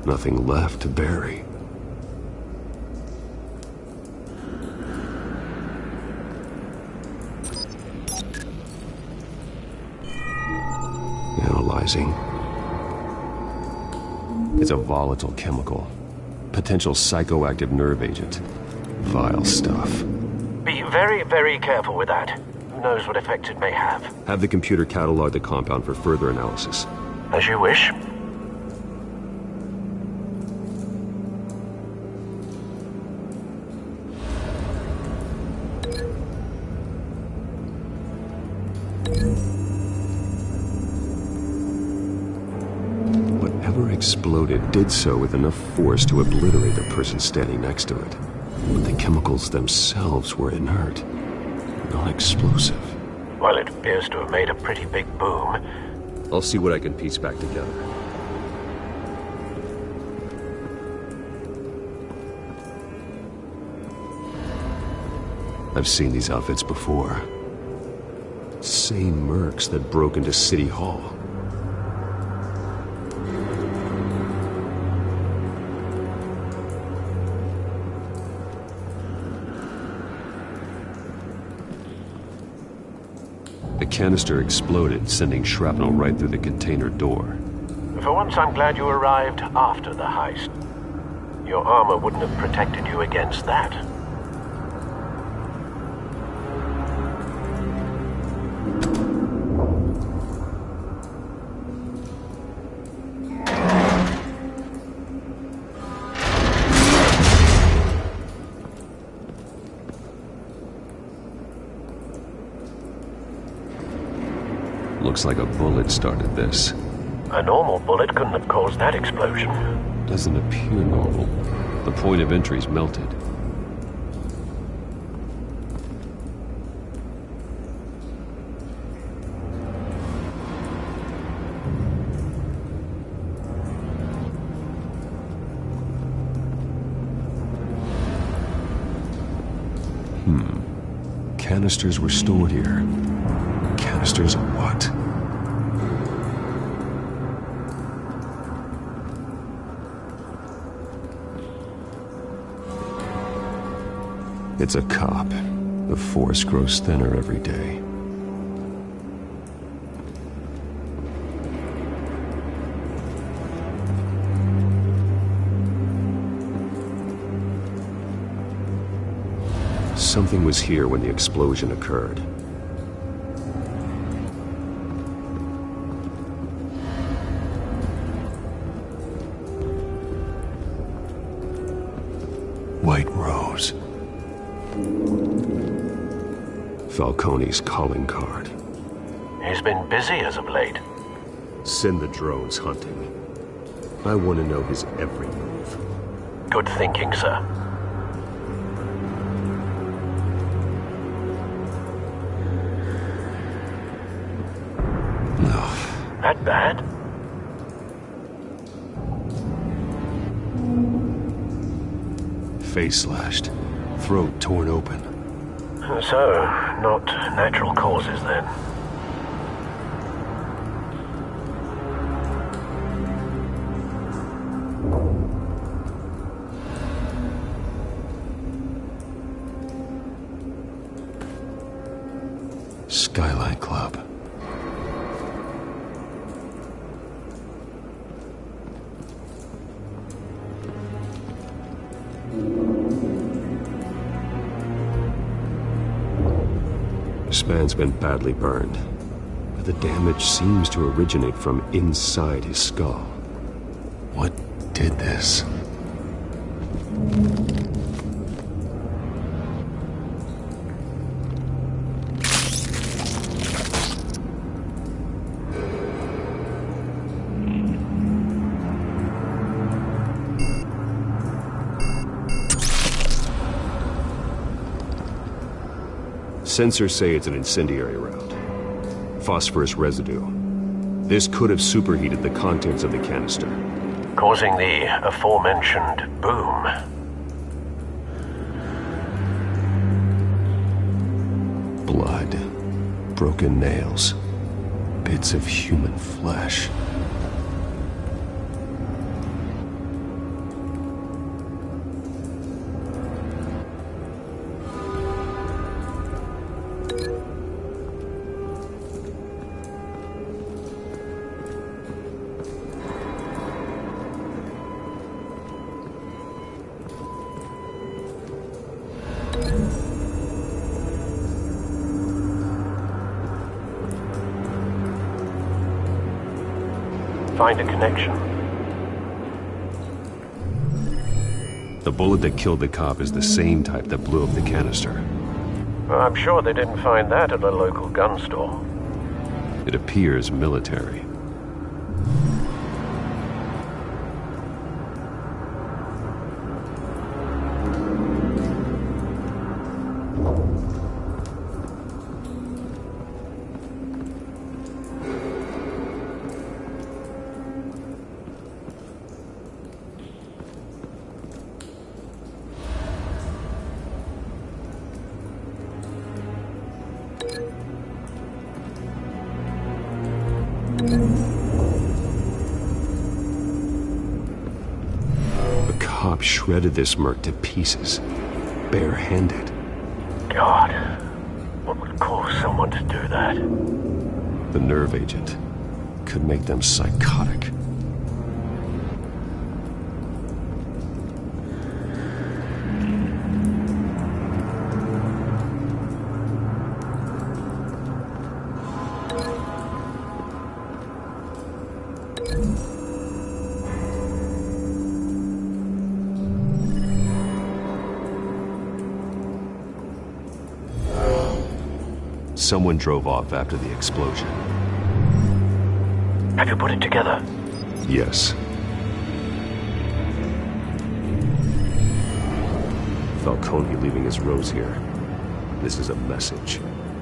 Nothing left to bury. Analyzing. It's a volatile chemical. Potential psychoactive nerve agent. Vile stuff. Be very, very careful with that. Who knows what effects it may have. Have the computer catalog the compound for further analysis. As you wish. Whatever exploded did so with enough force to obliterate the person standing next to it. But the chemicals themselves were inert, non-explosive. Well, it appears to have made a pretty big boom. I'll see what I can piece back together. I've seen these outfits before. Same mercs that broke into City Hall. The canister exploded, sending shrapnel right through the container door. For once, I'm glad you arrived after the heist. Your armor wouldn't have protected you against that. Looks like a bullet started this. A normal bullet couldn't have caused that explosion. Doesn't appear normal. The point of entry's melted. canisters were stored here. Canisters of what? It's a cop. The force grows thinner every day. Something was here when the explosion occurred. White Rose. Falcone's calling card. He's been busy as of late. Send the drones hunting. I want to know his every move. Good thinking, sir. That bad? Face slashed, throat torn open. So, not natural causes then. Skyline Club. This man's been badly burned, but the damage seems to originate from inside his skull. What did this? Sensors say it's an incendiary round. Phosphorus residue. This could have superheated the contents of the canister, causing the aforementioned boom. Blood, broken nails, bits of human flesh. Find a connection. The bullet that killed the cop is the same type that blew up the canister. I'm sure they didn't find that at a local gun store. It appears military. The cop shredded this merc to pieces, bare-handed. God, what would cause someone to do that? The nerve agent could make them psychotic. Someone drove off after the explosion. Have you put it together? Yes. Falcone leaving his rose here. This is a message.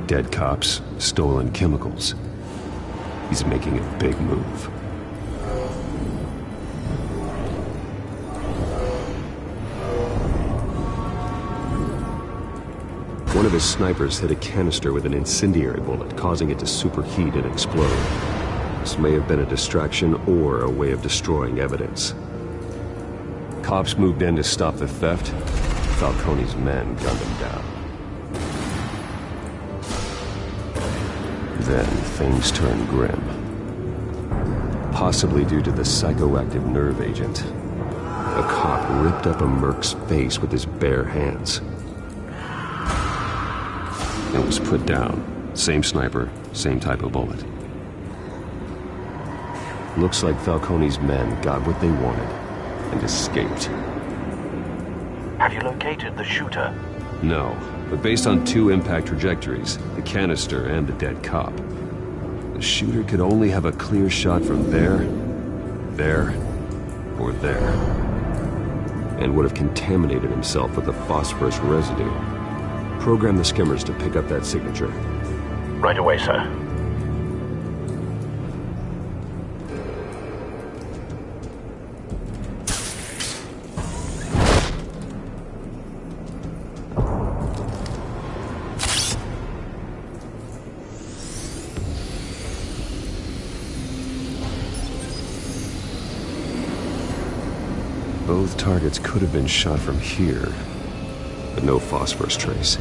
Dead cops, stolen chemicals. He's making a big move. One one of his snipers hit a canister with an incendiary bullet, causing it to superheat and explode. This may have been a distraction or a way of destroying evidence. Cops moved in to stop the theft. Falcone's men gunned him down. Then things turned grim. Possibly due to the psychoactive nerve agent. A cop ripped up a merc's face with his bare hands. It was put down. Same sniper, same type of bullet. Looks like Falcone's men got what they wanted and escaped. Have you located the shooter? No, but based on 2 impact trajectories, the canister and the dead cop, the shooter could only have a clear shot from there, or there, and would have contaminated himself with the phosphorus residue. Program the skimmers to pick up that signature. Right away, sir. Both targets could have been shot from here, but no phosphorus trace.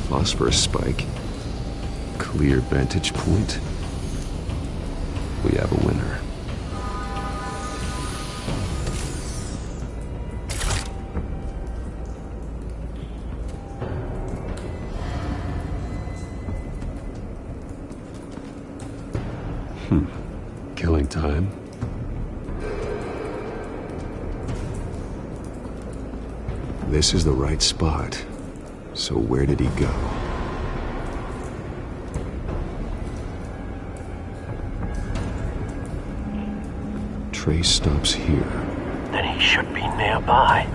Phosphorus spike. Clear vantage point. We have a winner. Killing time. This is the right spot. So where did he go? Trace stops here. Then he should be nearby.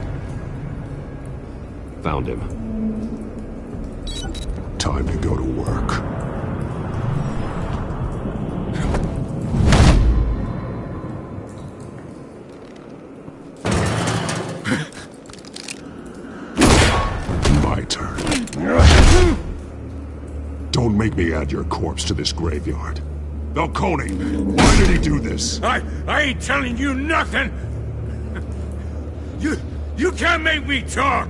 Found him. Time to go to work. My turn. Don't make me add your corpse to this graveyard. Falcone, why did he do this? I ain't telling you nothing! You can't make me talk!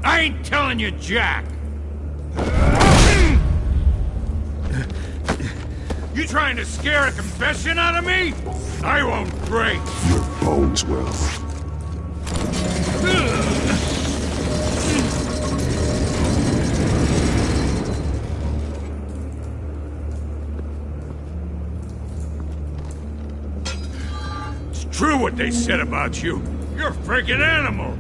I ain't telling you jack! You trying to scare a confession out of me? I won't break! Your bones will. True what they said about you. You're a freaking animal.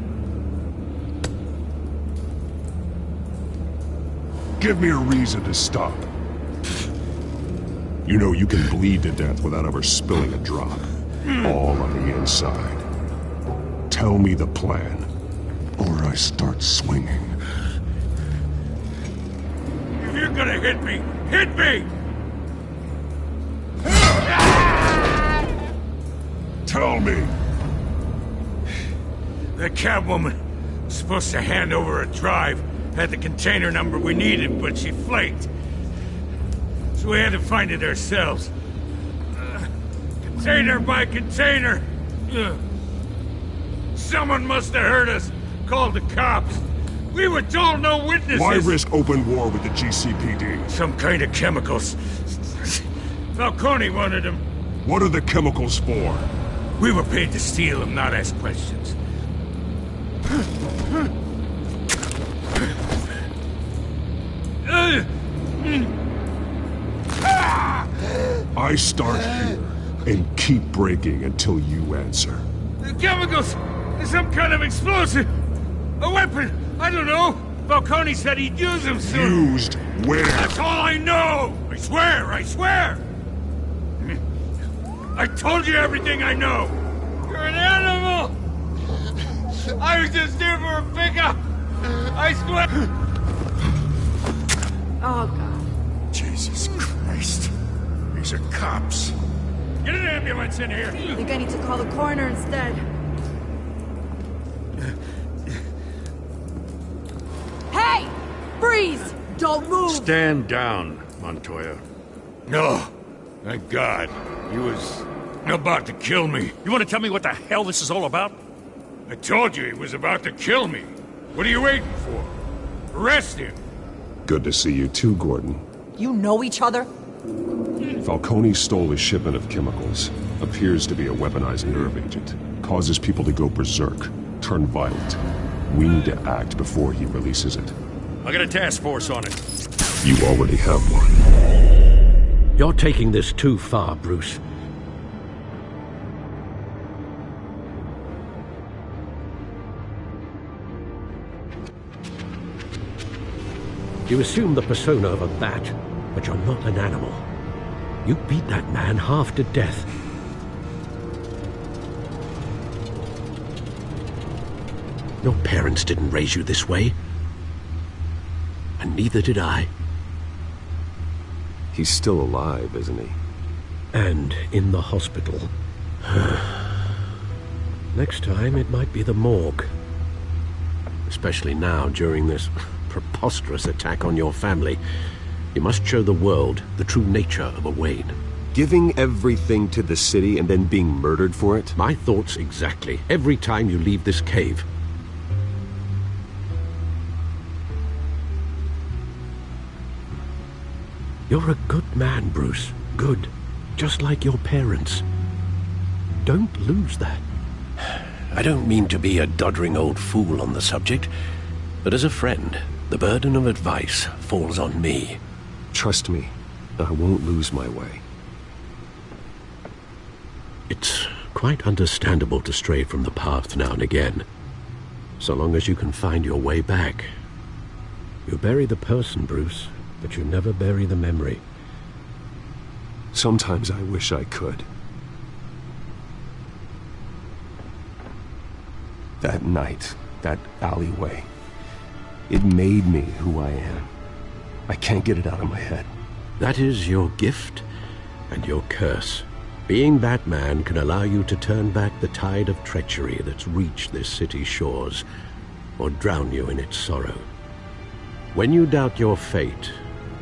Give me a reason to stop. You know you can bleed to death without ever spilling a drop. All on the inside. Tell me the plan, or I start swinging. If you're gonna hit me, hit me! Tell me! The Catwoman was supposed to hand over a drive, had the container number we needed, but she flaked. So we had to find it ourselves. Container by container. Someone must have heard us, called the cops. We were told no witnesses. Why risk open war with the GCPD? Some kind of chemicals. Falcone wanted them. What are the chemicals for? We were paid to steal them, not ask questions. I start here and keep breaking until you answer. The chemicals! Some kind of explosive! A weapon! I don't know! Falcone said he'd use him soon. Used where? That's all I know! I swear, I swear! I told you everything I know! You're an animal! I was just here for a pickup! I swear! Oh, God. Jesus Christ. These are cops. Get an ambulance in here! I think I need to call the coroner instead. Hey! Freeze! Don't move! Stand down, Montoya. No. Thank God. He was about to kill me. You want to tell me what the hell this is all about? I told you he was about to kill me. What are you waiting for? Arrest him. Good to see you too, Gordon. You know each other? Falcone stole a shipment of chemicals. Appears to be a weaponized nerve agent. Causes people to go berserk, turn violent. We need to act before he releases it. I got a task force on it. You already have one. You're taking this too far, Bruce. You assume the persona of a bat, but you're not an animal. You beat that man half to death. Your parents didn't raise you this way. And neither did I. He's still alive, isn't he? And in the hospital. Next time, it might be the morgue. Especially now, during this preposterous attack on your family. You must show the world the true nature of a Wayne. Giving everything to the city and then being murdered for it? My thoughts exactly. Every time you leave this cave. You're a good man, Bruce. Good. Just like your parents. Don't lose that. I don't mean to be a doddering old fool on the subject, but as a friend, the burden of advice falls on me. Trust me, I won't lose my way. It's quite understandable to stray from the path now and again, so long as you can find your way back. You bury the person, Bruce, but you never bury the memory. Sometimes I wish I could. That night, that alleyway, it made me who I am. I can't get it out of my head. That is your gift and your curse. Being Batman can allow you to turn back the tide of treachery that's reached this city's shores, or drown you in its sorrow. When you doubt your fate,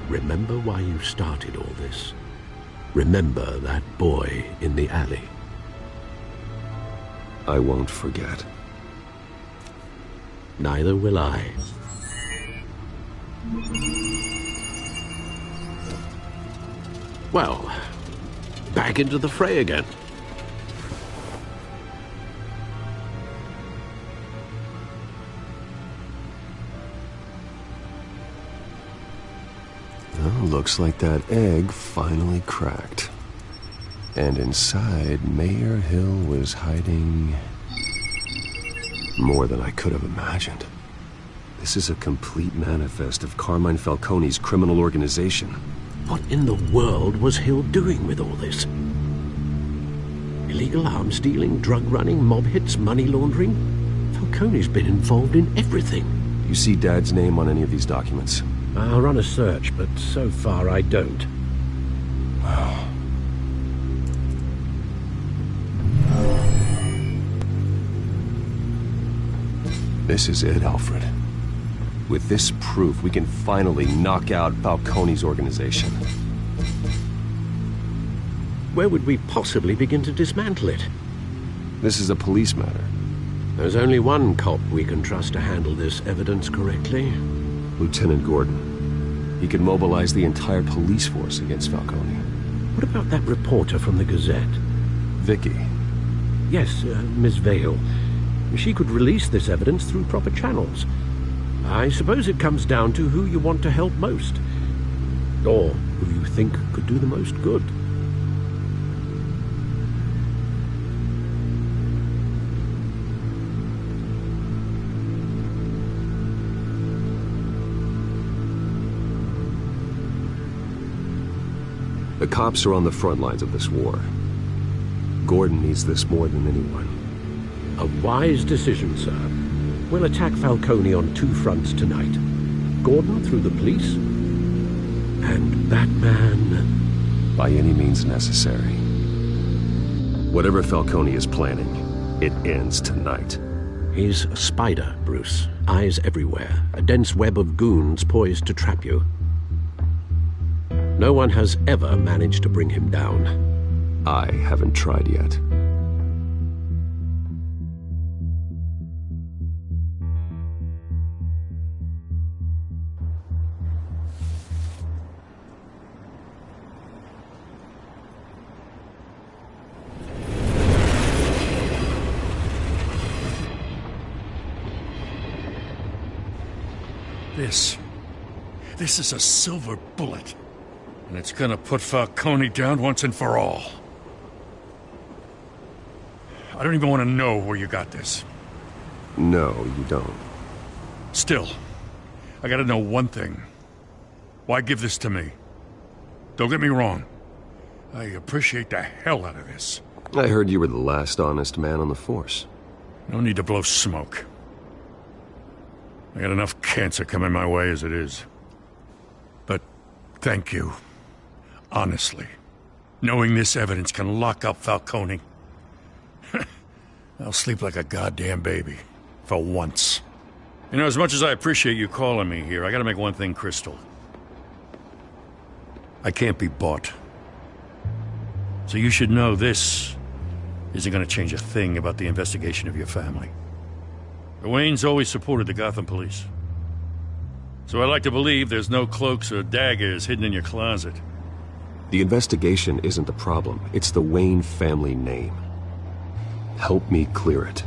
remember why you started all this. Remember that boy in the alley. I won't forget. Neither will I. Well, back into the fray again. Well, looks like that egg finally cracked. And inside, Mayor Hill was hiding more than I could have imagined. This is a complete manifest of Carmine Falcone's criminal organization. What in the world was Hill doing with all this? Illegal arms dealing, drug running, mob hits, money laundering? Falcone's been involved in everything. You see Dad's name on any of these documents? I'll run a search, but so far I don't. This is it, Alfred. With this proof, we can finally knock out Falcone's organization. Where would we possibly begin to dismantle it? This is a police matter. There's only one cop we can trust to handle this evidence correctly. Lieutenant Gordon. He could mobilize the entire police force against Falcone. What about that reporter from the Gazette? Vicky. Yes, Miss Vale. She could release this evidence through proper channels. I suppose it comes down to who you want to help most. Or who you think could do the most good. The cops are on the front lines of this war. Gordon needs this more than anyone. A wise decision, sir. We'll attack Falcone on two fronts tonight. Gordon through the police, and Batman... by any means necessary. Whatever Falcone is planning, it ends tonight. He's a spider, Bruce. Eyes everywhere. A dense web of goons poised to trap you. No one has ever managed to bring him down. I haven't tried yet. This is a silver bullet. And it's gonna put Falcone down once and for all. I don't even want to know where you got this. No, you don't. Still, I gotta know one thing. Why give this to me? Don't get me wrong. I appreciate the hell out of this. I heard you were the last honest man on the force. No need to blow smoke. I got enough cancer coming my way as it is. But thank you. Honestly. Knowing this evidence can lock up Falcone. I'll sleep like a goddamn baby. For once. You know, as much as I appreciate you calling me here, I gotta make one thing crystal. I can't be bought. So you should know this isn't gonna change a thing about the investigation of your family. The Waynes always supported the Gotham police. So I like to believe there's no cloaks or daggers hidden in your closet. The investigation isn't the problem. It's the Wayne family name. Help me clear it.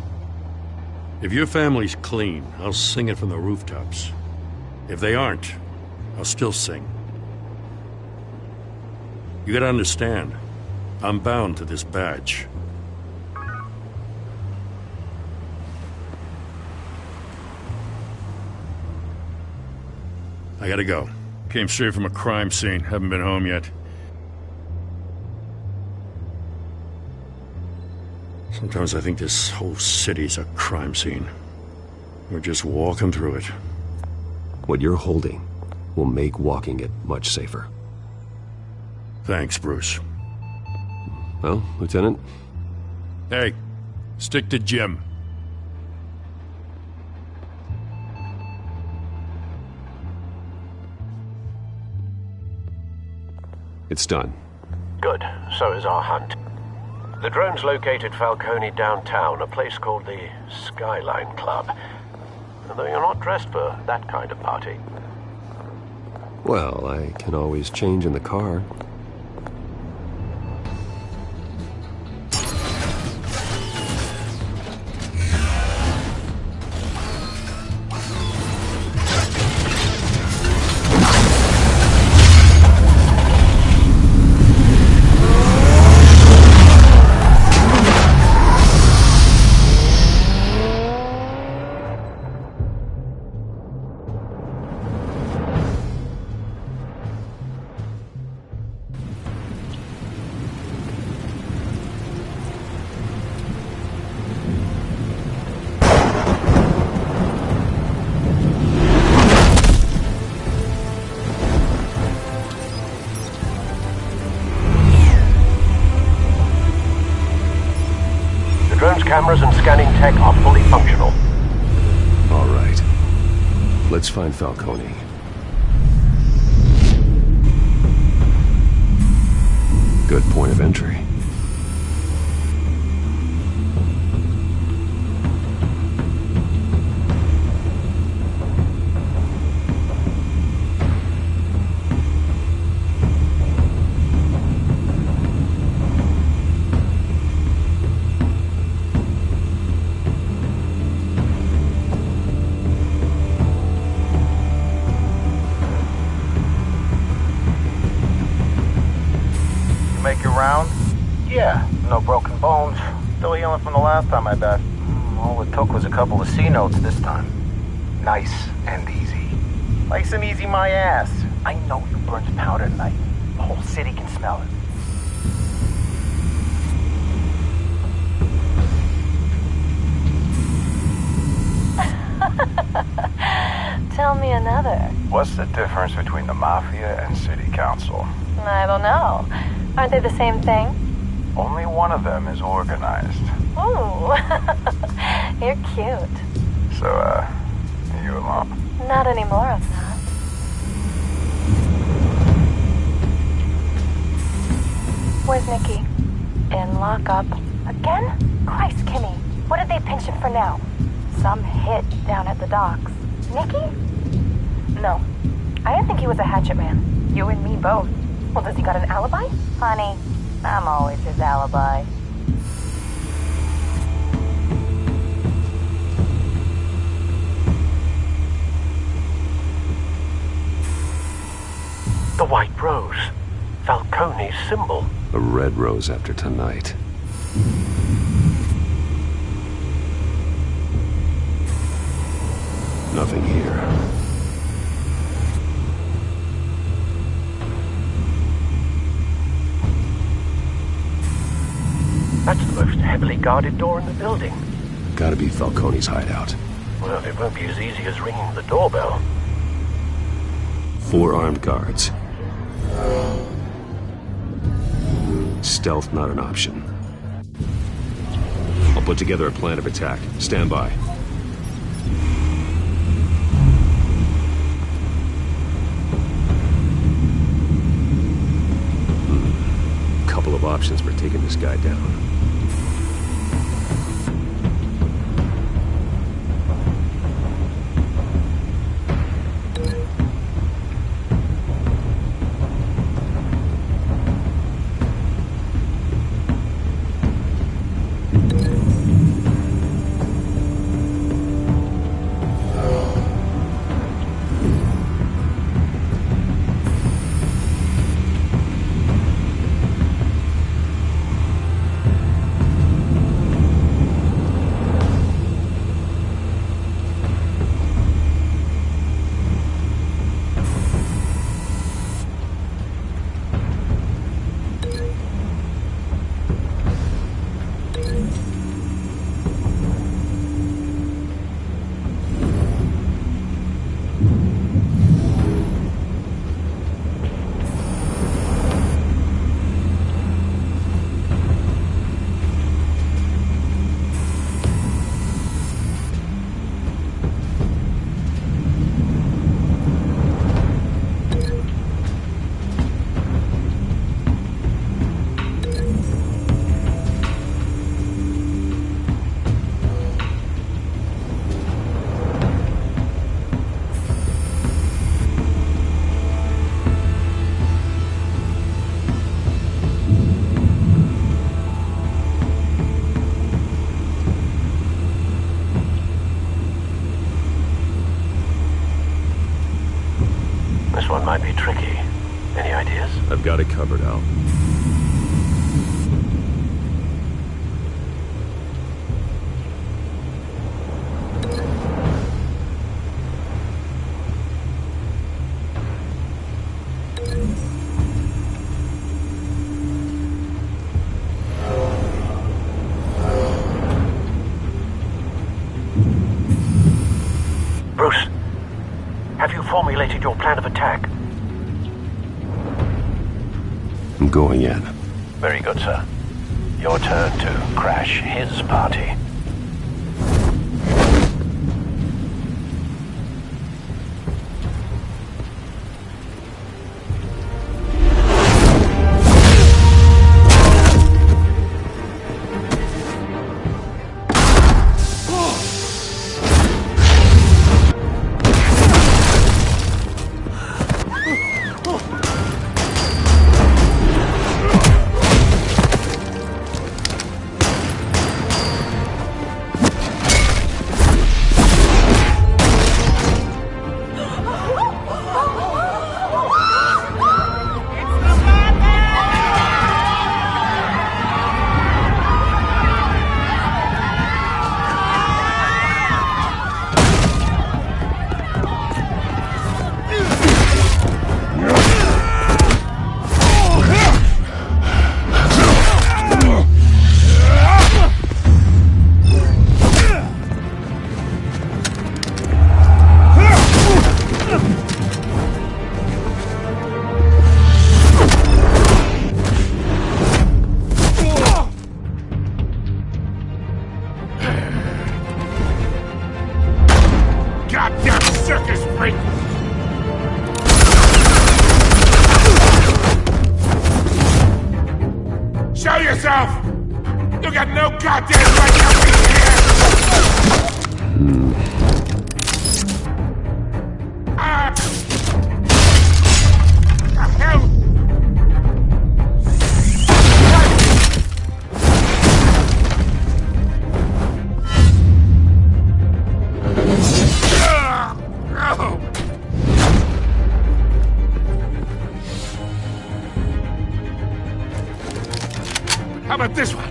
If your family's clean, I'll sing it from the rooftops. If they aren't, I'll still sing. You gotta understand, I'm bound to this badge. I gotta go. Came straight from a crime scene. Haven't been home yet. Sometimes I think this whole city's a crime scene. We're just walking through it. What you're holding will make walking it much safer. Thanks, Bruce. Well, Lieutenant? Hey, stick to Jim. It's done. Good. So is our hunt. The drones located Falcone downtown, a place called the Skyline Club. Though you're not dressed for that kind of party. Well, I can always change in the car. Cameras and scanning tech are fully functional. All right. Let's find Falcone. Good point of entry. Yeah, no broken bones. Still healing from the last time, I bet. All it took was a couple of C notes this time. Nice and easy. Nice and easy, my ass. I know you burned powder tonight. whole city can smell it. Tell me another. What's the difference between the Mafia and City Council? I don't know. Aren't they the same thing? Only one of them is organized. Ooh. You're cute. So, you alone? Not anymore, I'm not. Where's Nikki? In lockup. Again? Christ, Kimmy. What did they pinch him for now? Some hit down at the docks. Nikki? No. I didn't think he was a hatchet man. You and me both. Well, does he got an alibi? Honey, I'm always his alibi. The White Rose. Falcone's symbol. A red rose after tonight. Nothing here. That's the most heavily guarded door in the building. Gotta be Falcone's hideout. Well, it won't be as easy as ringing the doorbell. 4 armed guards. Stealth not an option. I'll put together a plan of attack. Stand by. Couple of options for taking this guy down. This one might be tricky. Any ideas? I've got it covered, Al. Bruce, have you formulated your plan of attack? I'm going in. Very good, sir. Your turn to crash his party. yourself! You got no goddamn right to be here! The hell? How about this one?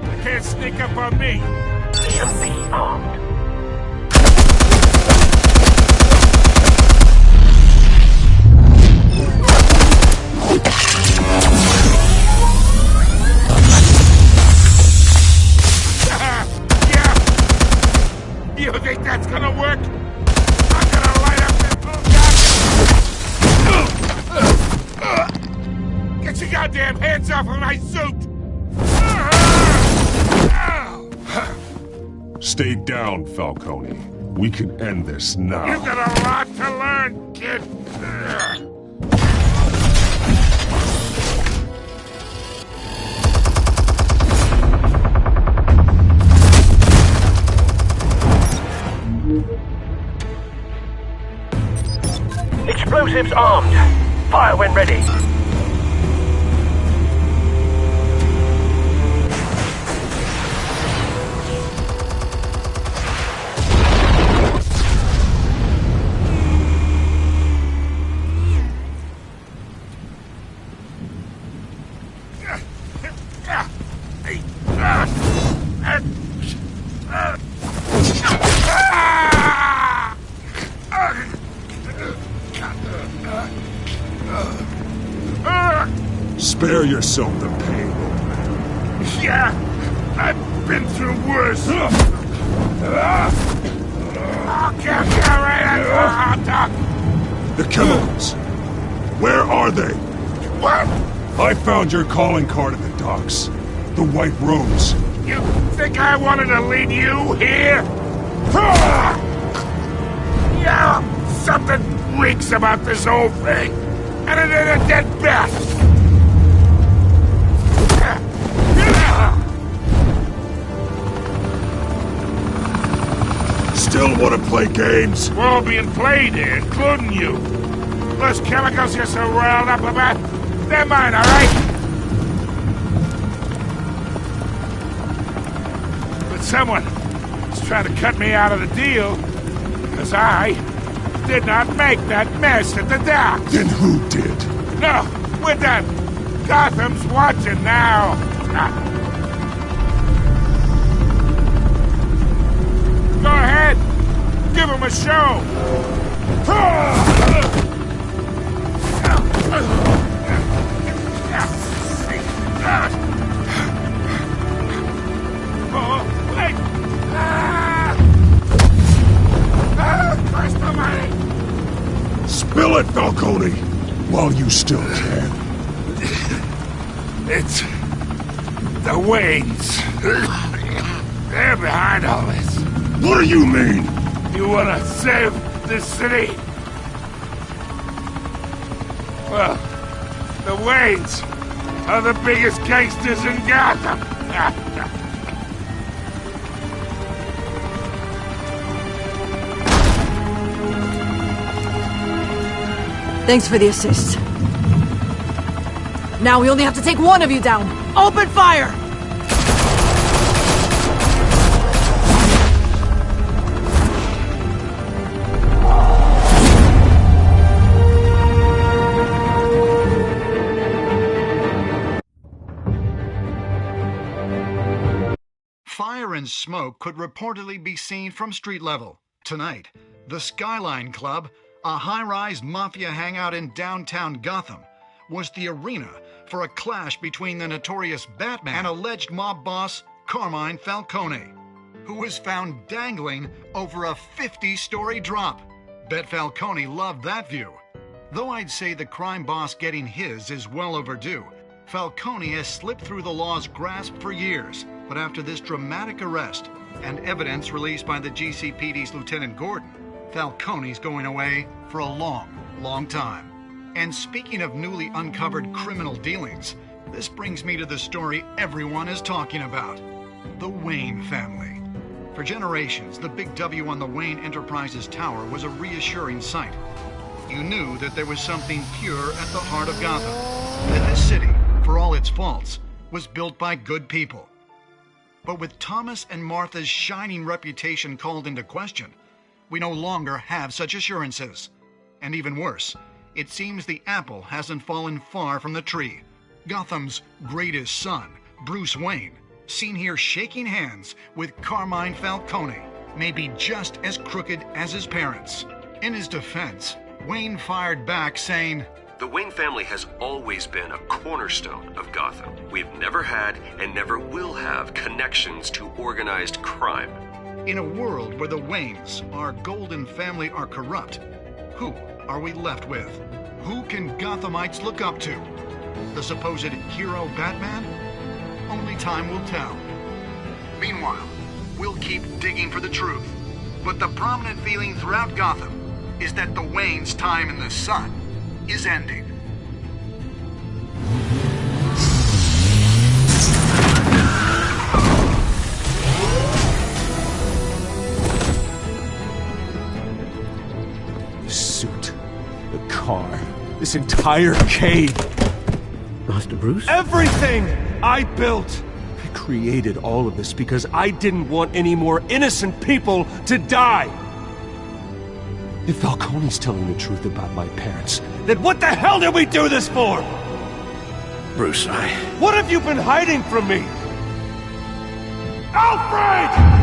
You can't sneak up on me. EMP armed. Yeah. You think that's gonna work? I'm gonna light up that... Oh, God. Get your goddamn hands off of my suit! Stay down, Falcone. We can end this now. You've got a lot to learn, kid. Explosives armed. Fire when ready. Spare yourself the pain. Yeah, I've been through worse. I'll kill you right at the hot dog. The chemicals. Where are they? What? I found your calling card at the docks. The White Rose. You think I wanted to lead you here? Yeah, something reeks about this whole thing. And it ain't a dead bat. Still want to play games? We're all being played here, including you. Those chemicals you're so riled up about, they're mine, all right? But someone is trying to cut me out of the deal, because I did not make that mess at the docks. Then who did? No, we're done. Gotham's watching now. Go ahead. Give him a show. Oh, wait. Christ almighty. Spill it, Falcone, while you still can. It's the Waynes. They're behind all this. What do you mean? You wanna save this city? Well, the Waynes are the biggest gangsters in Gotham. Thanks for the assist. Now we only have to take one of you down. Open fire! Fire and smoke could reportedly be seen from street level. Tonight, the Skyline Club, a high-rise mafia hangout in downtown Gotham, was the arena for a clash between the notorious Batman and alleged mob boss Carmine Falcone, who was found dangling over a 50-story drop. Bet Falcone loved that view. Though I'd say the crime boss getting his is well overdue, Falcone has slipped through the law's grasp for years. But after this dramatic arrest and evidence released by the GCPD's Lieutenant Gordon, Falcone's going away for a long, long time. And speaking of newly uncovered criminal dealings, this brings me to the story everyone is talking about. The Wayne family. For generations, the big W on the Wayne Enterprises tower was a reassuring sight. You knew that there was something pure at the heart of Gotham. That this city, for all its faults, was built by good people. But with Thomas and Martha's shining reputation called into question, we no longer have such assurances. And even worse, it seems the apple hasn't fallen far from the tree. Gotham's greatest son, Bruce Wayne, seen here shaking hands with Carmine Falcone, may be just as crooked as his parents. In his defense, Wayne fired back saying, "The Wayne family has always been a cornerstone of Gotham. We've never had and never will have connections to organized crime." In a world where the Waynes, our golden family, are corrupt, who are we left with? Who can Gothamites look up to? The supposed hero Batman? Only time will tell. Meanwhile, we'll keep digging for the truth. But the prominent feeling throughout Gotham is that the Waynes' time in the sun is ending. The suit, the car, this entire cave. Master Bruce? Everything I built! I created all of this because I didn't want any more innocent people to die! If Falcone's telling the truth about my parents, then what the hell did we do this for? Bruce, What have you been hiding from me? Alfred!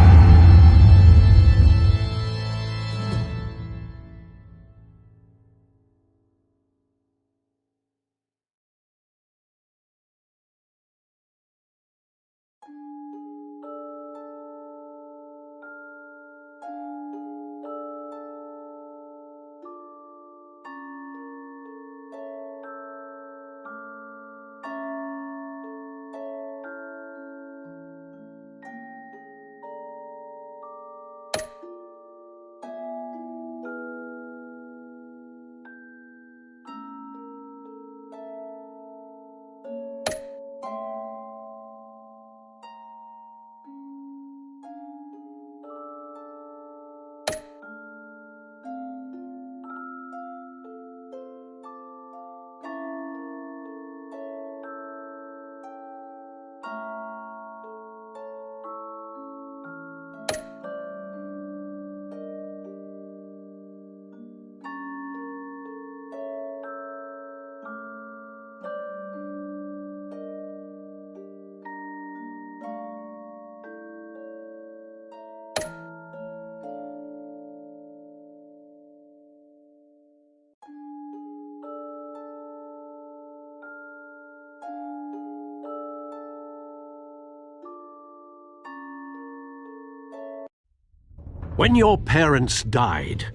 When your parents died,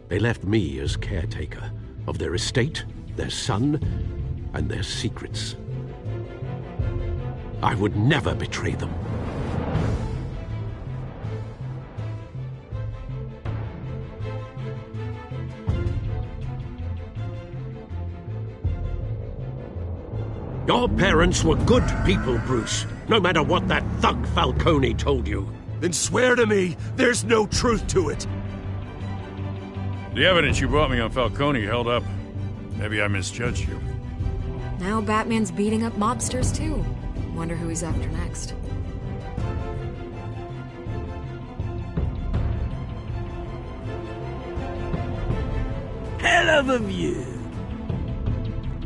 they left me as caretaker of their estate, their son, and their secrets. I would never betray them. Your parents were good people, Bruce, no matter what that thug Falcone told you. Then swear to me there's no truth to it. The evidence you brought me on Falcone held up. Maybe I misjudged you. Now Batman's beating up mobsters, too. Wonder who he's after next. Hell of a view.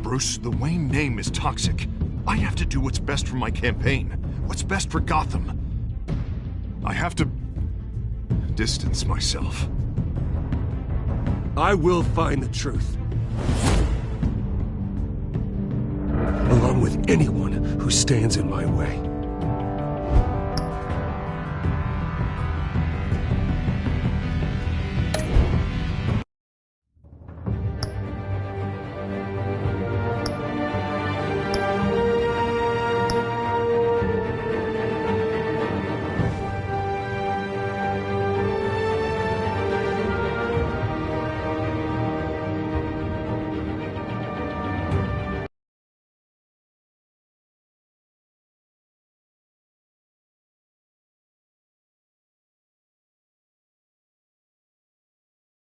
Bruce, the Wayne name is toxic. I have to do what's best for my campaign. What's best for Gotham. I have to distance myself. I will find the truth. Along with anyone who stands in my way.